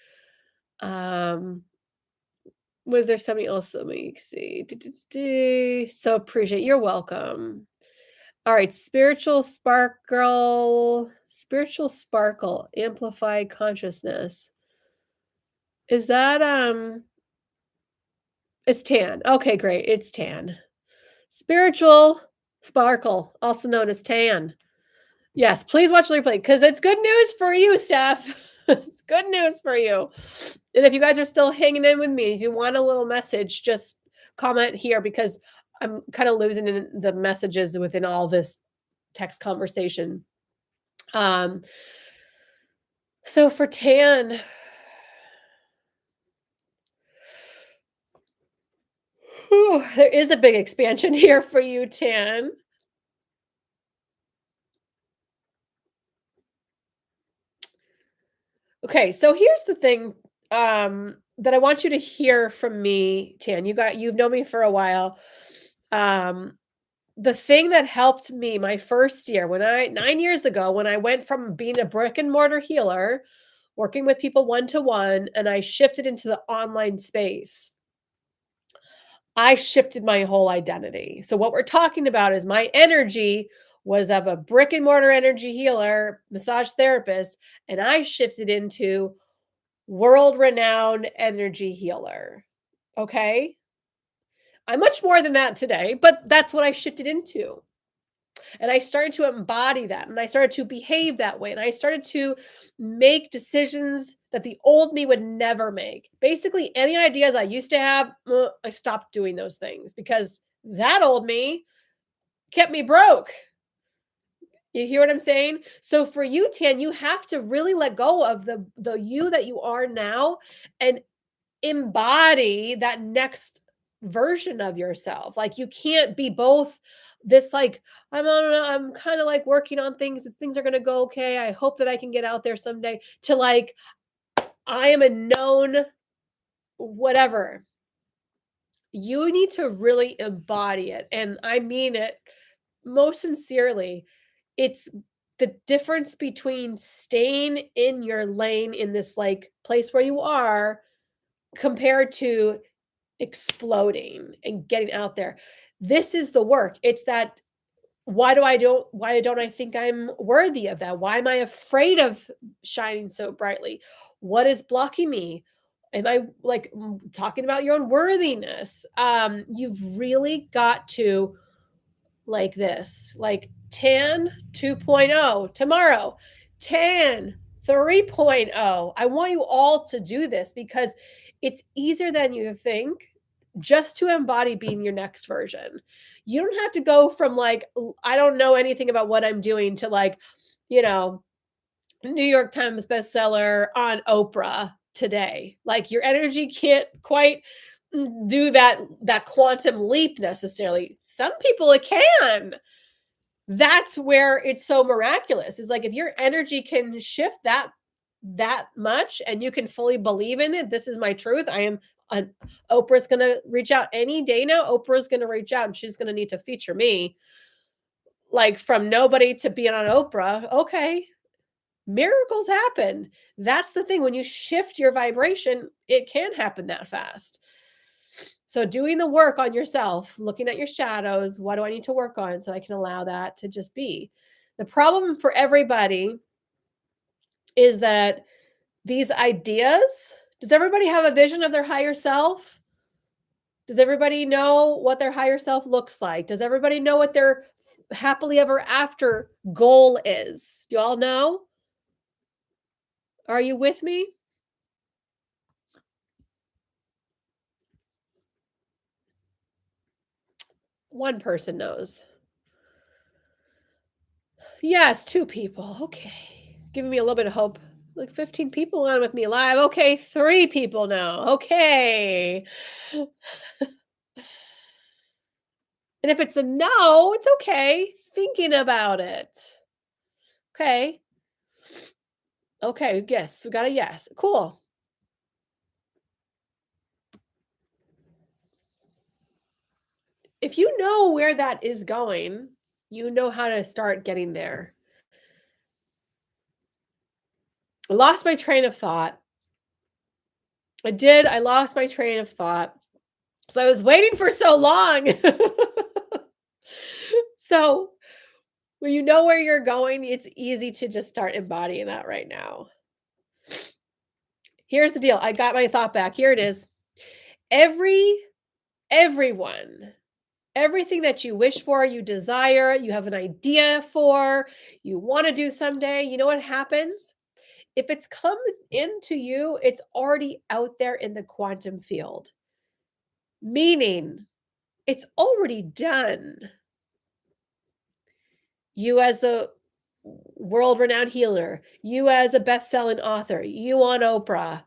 Um, was there something else? Let me see. So appreciate you're welcome. All right, spiritual sparkle, amplified consciousness. Is that it's tan. Okay, great. It's tan. Spiritual sparkle, also known as tan. Yes, please watch the replay because it's good news for you, Steph. It's good news for you. And if you guys are still hanging in with me, if you want a little message, just comment here because I'm kind of losing in the messages within all this text conversation. Um, so for tan, whew, there is a big expansion here for you, tan. Okay, so here's the thing that I want you to hear from me, Tan. You've known me for a while. Um, the thing that helped me my first year 9 years ago when I went from being a brick and mortar healer, working with people one to one, and I shifted into the online space. I shifted my whole identity. So what we're talking about is my energy was of a brick and mortar energy healer, massage therapist, and I shifted into world renowned energy healer. Okay? I'm much more than that today, but that's what I shifted into. And I started to embody that and I started to behave that way and I started to make decisions that the old me would never make. Basically, any ideas I used to have, I stopped doing those things because that old me kept me broke. You hear what I'm saying? So for you, Tan, you have to really let go of the you that you are now and embody that next version of yourself. Like you can't be both this like I'm kind of like working on things. If things are going to go okay, I hope that I can get out there someday to like I am a known whatever. You need to really embody it and I mean it most sincerely. It's the difference between staying in your lane in this like place where you are compared to exploding and getting out there. This is the work. It's that why don't I think I'm worthy of that? Why am I afraid of shining so brightly? What is blocking me? Am I like talking about your own worthiness? You've really got to like this, like tan 2.0 tomorrow, tan 3.0. I want you all to do this because it's easier than you think just to embody being your next version. You don't have to go from like, I don't know anything about what I'm doing to like, you know, New York Times bestseller on Oprah today. Like your energy can't quite do that quantum leap necessarily. Some people it can. That's where it's so miraculous. Is like if your energy can shift that much and you can fully believe in it, this is my truth. I am an Oprah's going to reach out any day now. Oprah's going to reach out and she's going to need to feature me. like from nobody to being on Oprah. Okay, miracles happen. That's the thing. When you shift your vibration, it can happen that fast. So, doing the work on yourself, looking at your shadows, what do I need to work on so I can allow that to just be? The problem for everybody is that these ideas, does everybody have a vision of their higher self? Does everybody know what their higher self looks like? Does everybody know what their happily ever after goal is? Do you all know? Are you with me? One person knows. Yes, two people. Okay. Giving me a little bit of hope. Like 15 people on with me live. Okay, three people know. Okay. And if it's a no, it's okay. Thinking about it. Okay. Okay. Yes, we got a yes. Cool. If you know where that is going, you know how to start getting there. I lost my train of thought. I did. I lost my train of thought. So I was waiting for so long. So when you know where you're going, it's easy to just start embodying that right now. Here's the deal. I got my thought back. Here it is. Every everyone, everything that you wish for, you desire, you have an idea for, you want to do someday, you know what happens? If it's come into you, it's already out there in the quantum field. Meaning, it's already done. You as a world-renowned healer, you as a best-selling author, you on Oprah,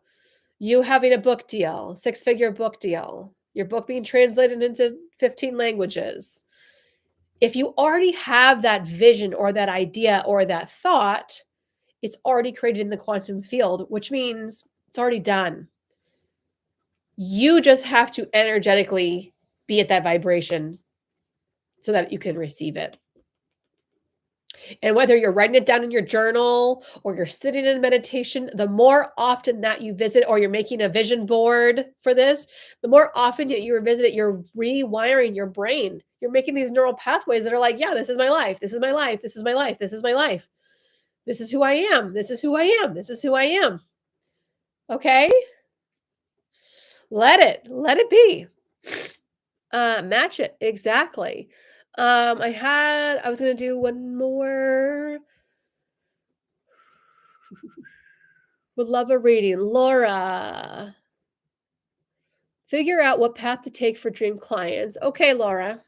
you having a book deal, six-figure book deal, your book being translated into 15 languages. If you already have that vision or that idea or that thought, it's already created in the quantum field, which means it's already done. You just have to energetically be at that vibration so that you can receive it. And whether you're writing it down in your journal or you're sitting in meditation, the more often that you visit or you're making a vision board for this, the more often that you revisit it, you're rewiring your brain. You're making these neural pathways that are like, yeah, this is my life. This is my life. This is my life. This is my life. This is who I am. This is who I am. This is who I am. Okay? Let it be. Match it. Exactly. I was going to do one more. Would love a reading. Laura, figure out what path to take for dream clients. Okay, Laura.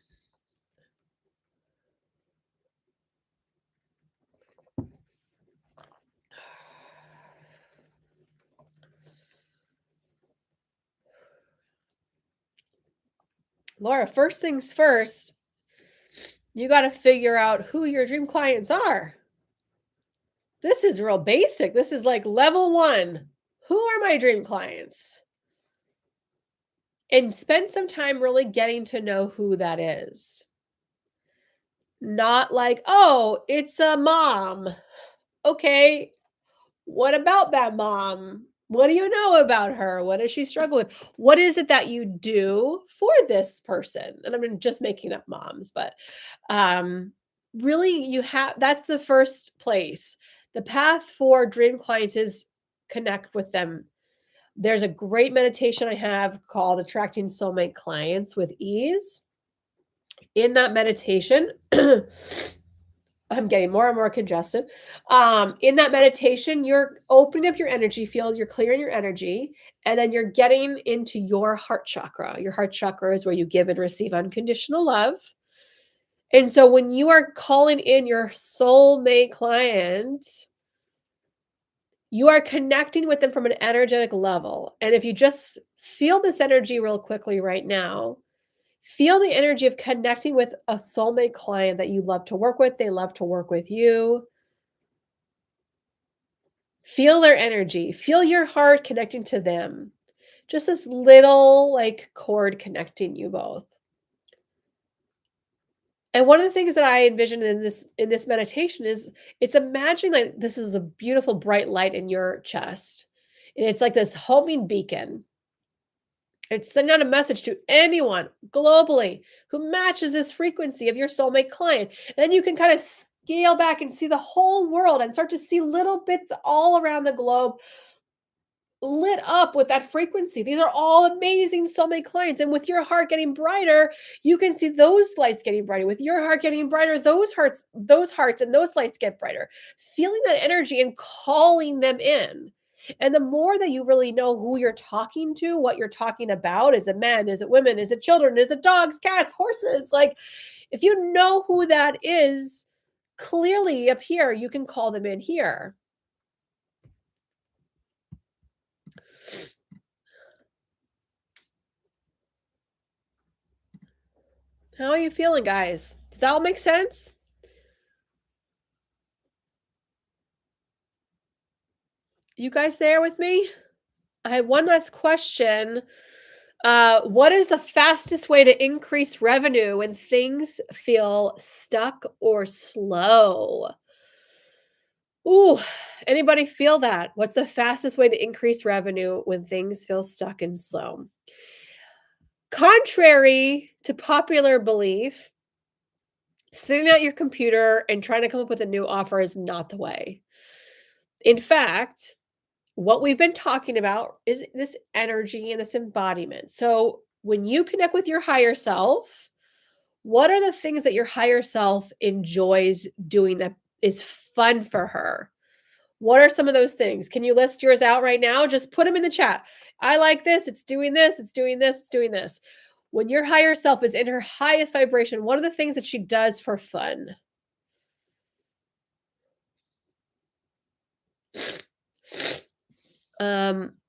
Laura, first things first, you got to figure out who your dream clients are. This is real basic. This is like level one. Who are my dream clients? And spend some time really getting to know who that is. Not like, oh, it's a mom. Okay, what about that mom? What do you know about her? What does she struggle with? What is it that you do for this person? And I'm just making up moms, but um, really, you have that's the first place. The path for dream clients is connect with them. There's a great meditation I have called Attracting Soulmate Clients with Ease. In that meditation, I'm getting more and more congested. In that meditation, you're opening up your energy field, you're clearing your energy, and then you're getting into your heart chakra. Your heart chakra is where you give and receive unconditional love. And so when you are calling in your soulmate client, you are connecting with them from an energetic level. And if you just feel this energy real quickly right now, feel the energy of connecting with a soulmate client that you love to work with, they love to work with you. Feel their energy, feel your heart connecting to them. Just this little like cord connecting you both. And one of the things that I envision in this meditation is it's imagining like this is a beautiful bright light in your chest. And it's like this homing beacon. It's sending out a message to anyone globally who matches this frequency of your soulmate client. And then you can kind of scale back and see the whole world and start to see little bits all around the globe lit up with that frequency. These are all amazing soulmate clients. And with your heart getting brighter, you can see those lights getting brighter. With your heart getting brighter, those hearts and those lights get brighter. Feeling that energy and calling them in. And the more that you really know who you're talking to, what you're talking about, is it men, is it women, is it children, is it dogs, cats, horses? Like if you know who that is, clearly up here, you can call them in here. How are you feeling, guys? Does that all make sense? You guys there with me? I have one last question. What is the fastest way to increase revenue when things feel stuck or slow? Ooh, anybody feel that? What's the fastest way to increase revenue when things feel stuck and slow? Contrary to popular belief, sitting at your computer and trying to come up with a new offer is not the way. In fact, what we've been talking about is this energy and this embodiment. So, when you connect with your higher self, what are the things that your higher self enjoys doing that is fun for her? What are some of those things? Can you list yours out right now? Just put them in the chat. I like this. It's doing this. It's doing this. It's doing this. When your higher self is in her highest vibration, what are the things that she does for fun?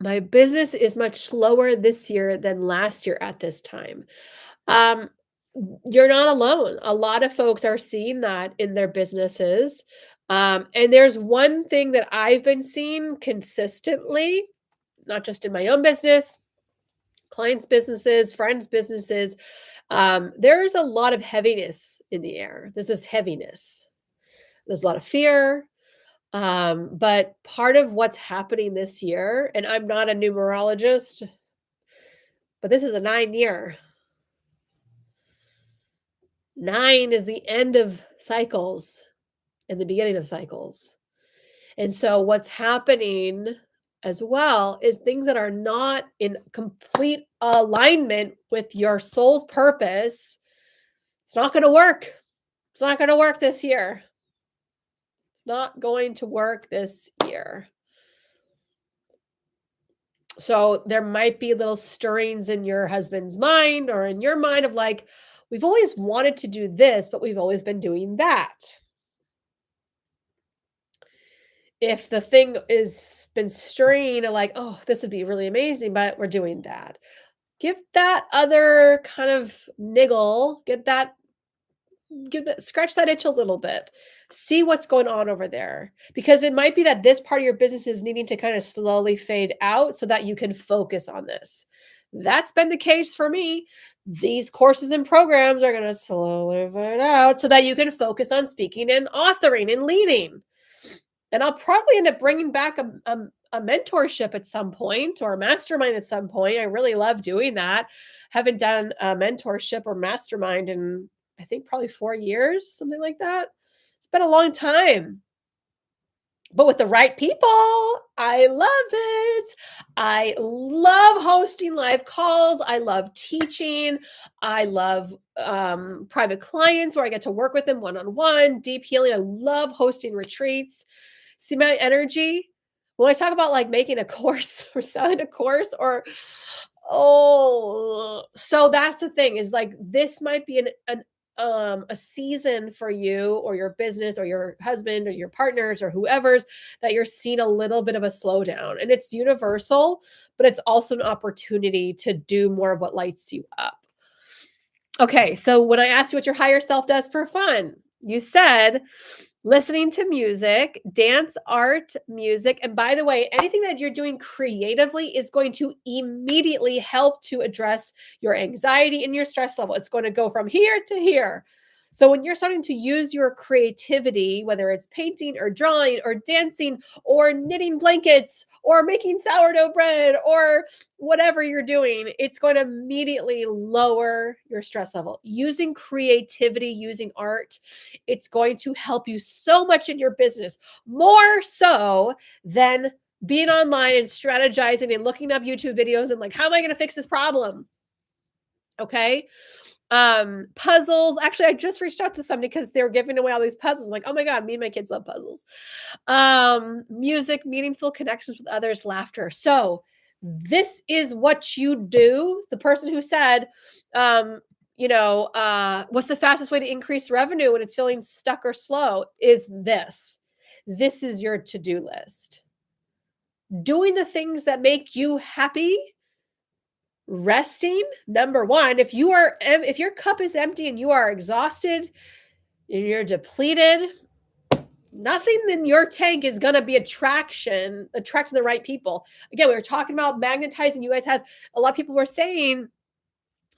My business is much slower this year than last year at this time. Um, you're not alone. A lot of folks are seeing that in their businesses. And there's one thing that I've been seeing consistently, not just in my own business, clients' businesses, friends' businesses. There's a lot of heaviness in the air. There's this heaviness. There's a lot of fear. But part of what's happening this year, and I'm not a numerologist, but this is a 9 year. 9 is the end of cycles and the beginning of cycles. And so what's happening as well is things that are not in complete alignment with your soul's purpose. It's not going to work. It's not going to work this year. It's not going to work this year. So there might be little stirrings in your husband's mind or in your mind of like, we've always wanted to do this, but we've always been doing that. If the thing is been stirring like, oh, this would be really amazing, but we're doing that. Give that other kind of niggle, scratch that itch a little bit. See what's going on over there. Because it might be that this part of your business is needing to kind of slowly fade out so that you can focus on this. That's been the case for me. These courses and programs are going to slowly fade out so that you can focus on speaking and authoring and leading. And I'll probably end up bringing back a mentorship at some point or a mastermind at some point. I really love doing that. Haven't done a mentorship or mastermind in, I think, probably 4 years, something like that. It's been a long time. But with the right people, I love it. I love hosting live calls. I love teaching. I love private clients where I get to work with them one-on-one, deep healing. I love hosting retreats. See my energy? When I talk about like making a course or selling a course or so that's the thing is like this might be a season for you or your business or your husband or your partners or whoever's that you're seeing a little bit of a slowdown. And it's universal, but it's also an opportunity to do more of what lights you up. Okay, so when I asked you what your higher self does for fun, you said listening to music, dance, art, music. And by the way, anything that you're doing creatively is going to immediately help to address your anxiety and your stress level. It's going to go from here to here. So when you're starting to use your creativity, whether it's painting or drawing or dancing or knitting blankets or making sourdough bread or whatever you're doing, it's going to immediately lower your stress level. Using creativity, using art, it's going to help you so much in your business, more so than being online and strategizing and looking up YouTube videos and like, how am I going to fix this problem? Okay. Puzzles. Actually, I just reached out to somebody because they were giving away all these puzzles. I'm like, oh my God, me and my kids love puzzles. Music, meaningful connections with others, laughter. So this is what you do. The person who said, what's the fastest way to increase revenue when it's feeling stuck or slow is this. This is your to-do list. Doing the things that make you happy, resting. Number one, if your cup is empty and you are exhausted and you're depleted, nothing in your tank is going to be attracting the right people. Again, we were talking about magnetizing. You guys had a lot of people were saying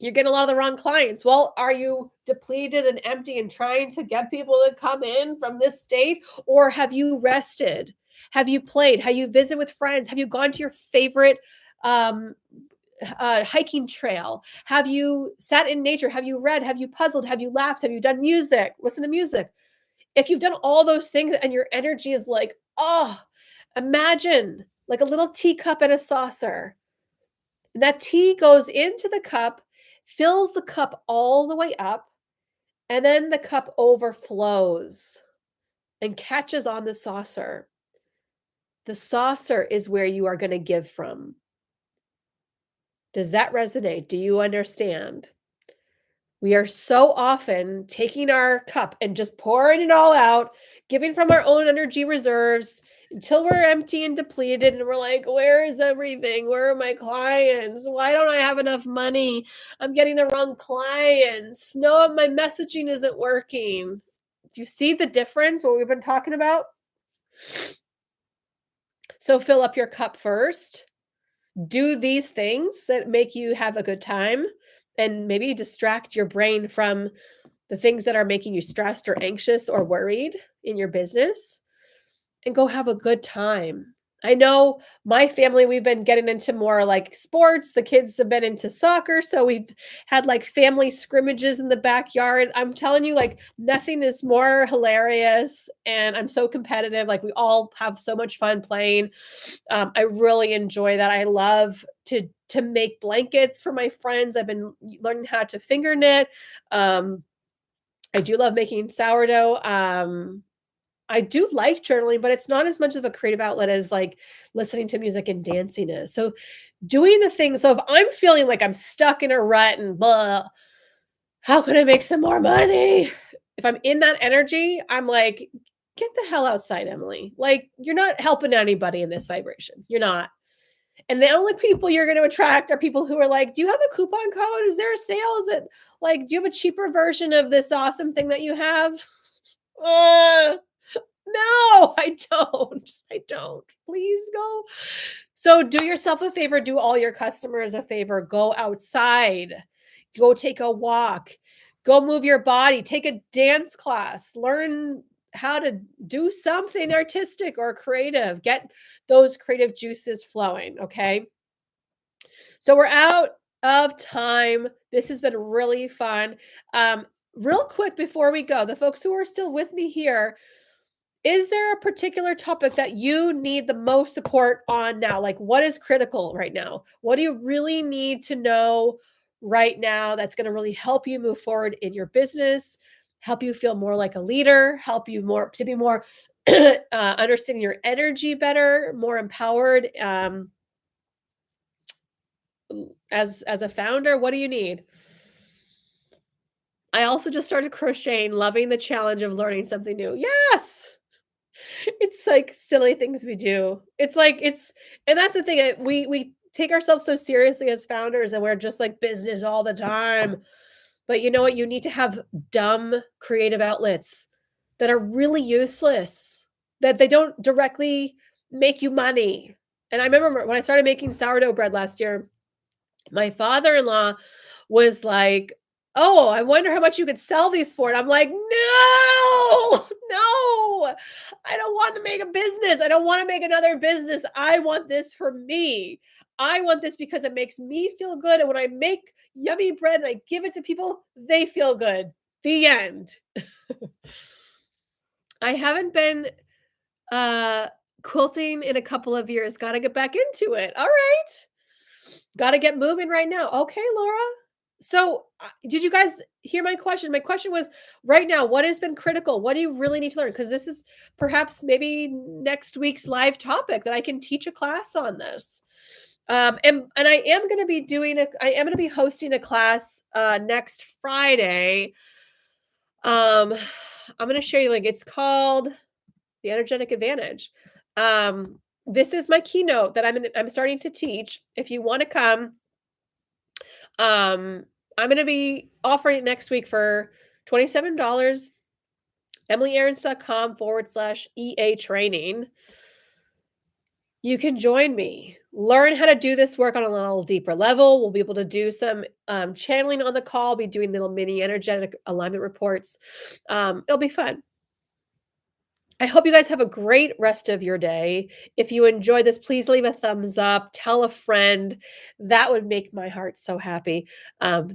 you're getting a lot of the wrong clients. Well, are you depleted and empty and trying to get people to come in from this state? Or have you rested? Have you played? Have you visited with friends? Have you gone to your favorite um, hiking trail? Have you sat in nature? Have you read? Have you puzzled? Have you laughed? Have you done music? Listen to music. If you've done all those things and your energy is like, oh, imagine like a little teacup and a saucer. And that tea goes into the cup, fills the cup all the way up, and then the cup overflows and catches on the saucer. The saucer is where you are going to give from. Does that resonate? Do you understand? We are so often taking our cup and just pouring it all out, giving from our own energy reserves until we're empty and depleted. And we're like, where is everything? Where are my clients? Why don't I have enough money? I'm getting the wrong clients. No, my messaging isn't working. Do you see the difference, what we've been talking about? So fill up your cup first. Do these things that make you have a good time and maybe distract your brain from the things that are making you stressed or anxious or worried in your business, and go have a good time. I know my family, we've been getting into more like sports. The kids have been into soccer. So we've had like family scrimmages in the backyard. I'm telling you, like, nothing is more hilarious. And I'm so competitive. Like, we all have so much fun playing. I really enjoy that. I love to make blankets for my friends. I've been learning how to finger knit. I do love making sourdough. I do like journaling, but it's not as much of a creative outlet as like listening to music and dancing is. So doing the things. So if I'm feeling like I'm stuck in a rut and blah, how can I make some more money? If I'm in that energy, I'm like, get the hell outside, Emily. Like, you're not helping anybody in this vibration. You're not. And the only people you're going to attract are people who are like, do you have a coupon code? Is there a sale? Is it like, do you have a cheaper version of this awesome thing that you have? Uh, no, I don't. I don't. Please go. So do yourself a favor, do all your customers a favor. Go outside. Go take a walk. Go move your body. Take a dance class. Learn how to do something artistic or creative. Get those creative juices flowing, okay? So we're out of time. This has been really fun. Real quick before we go, the folks who are still with me here, is there a particular topic that you need the most support on now? Like, what is critical right now? What do you really need to know right now that's going to really help you move forward in your business, help you feel more like a leader, help you more to be more understanding your energy better, more empowered as a founder? What do you need? I also just started crocheting, loving the challenge of learning something new. Yes. It's like silly things we do. It's like and that's the thing. We take ourselves so seriously as founders, and we're just like business all the time. But you know what? You need to have dumb creative outlets that are really useless, that they don't directly make you money. And I remember when I started making sourdough bread last year, my father-in-law was like, Oh, I wonder how much you could sell these for. And I'm like, no, no, I don't want to make a business. I don't want to make another business. I want this for me. I want this because it makes me feel good. And when I make yummy bread and I give it to people, they feel good. The end. I haven't been uh quilting in a couple of years. Got to get back into it. All right. Got to get moving right now. Okay, Laura. So, did you guys hear my question? My question was right now, what has been critical? What do you really need to learn? Because this is perhaps maybe next week's live topic that I can teach a class on this. And I am going to be I am going to be hosting a class next Friday. I'm going to share you link. It's called The Energetic Advantage. This is my keynote that I'm starting to teach. If you want to come, I'm going to be offering it next week for $27, emilyarons.com/EA training. You can join me, learn how to do this work on a little deeper level. We'll be able to do some channeling on the call, be doing little mini energetic alignment reports. It'll be fun. I hope you guys have a great rest of your day. If you enjoyed this, please leave a thumbs up, tell a friend. That would make my heart so happy.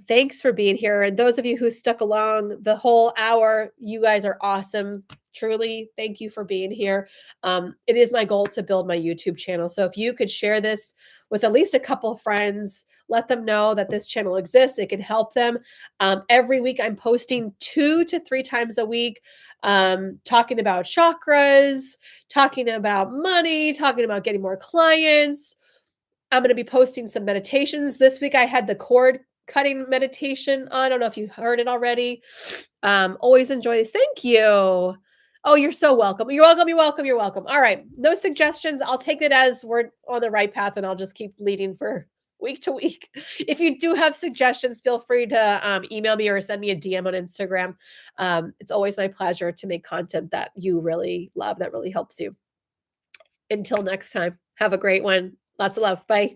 Thanks for being here. And those of you who stuck along the whole hour, you guys are awesome. Truly, thank you for being here. It is my goal to build my YouTube channel. So if you could share this with at least a couple of friends, let them know that this channel exists, it can help them. Every week, I'm posting 2 to 3 times a week, talking about chakras, talking about money, talking about getting more clients. I'm going to be posting some meditations. This week I had the cord cutting meditation. I don't know if you heard it already. Always enjoy this. Thank you. Oh, you're so welcome. You're welcome. You're welcome. You're welcome. All right. No suggestions. I'll take it as we're on the right path and I'll just keep leading for week to week. If you do have suggestions, feel free to email me or send me a DM on Instagram. It's always my pleasure to make content that you really love, that really helps you. Until next time, have a great one. Lots of love. Bye.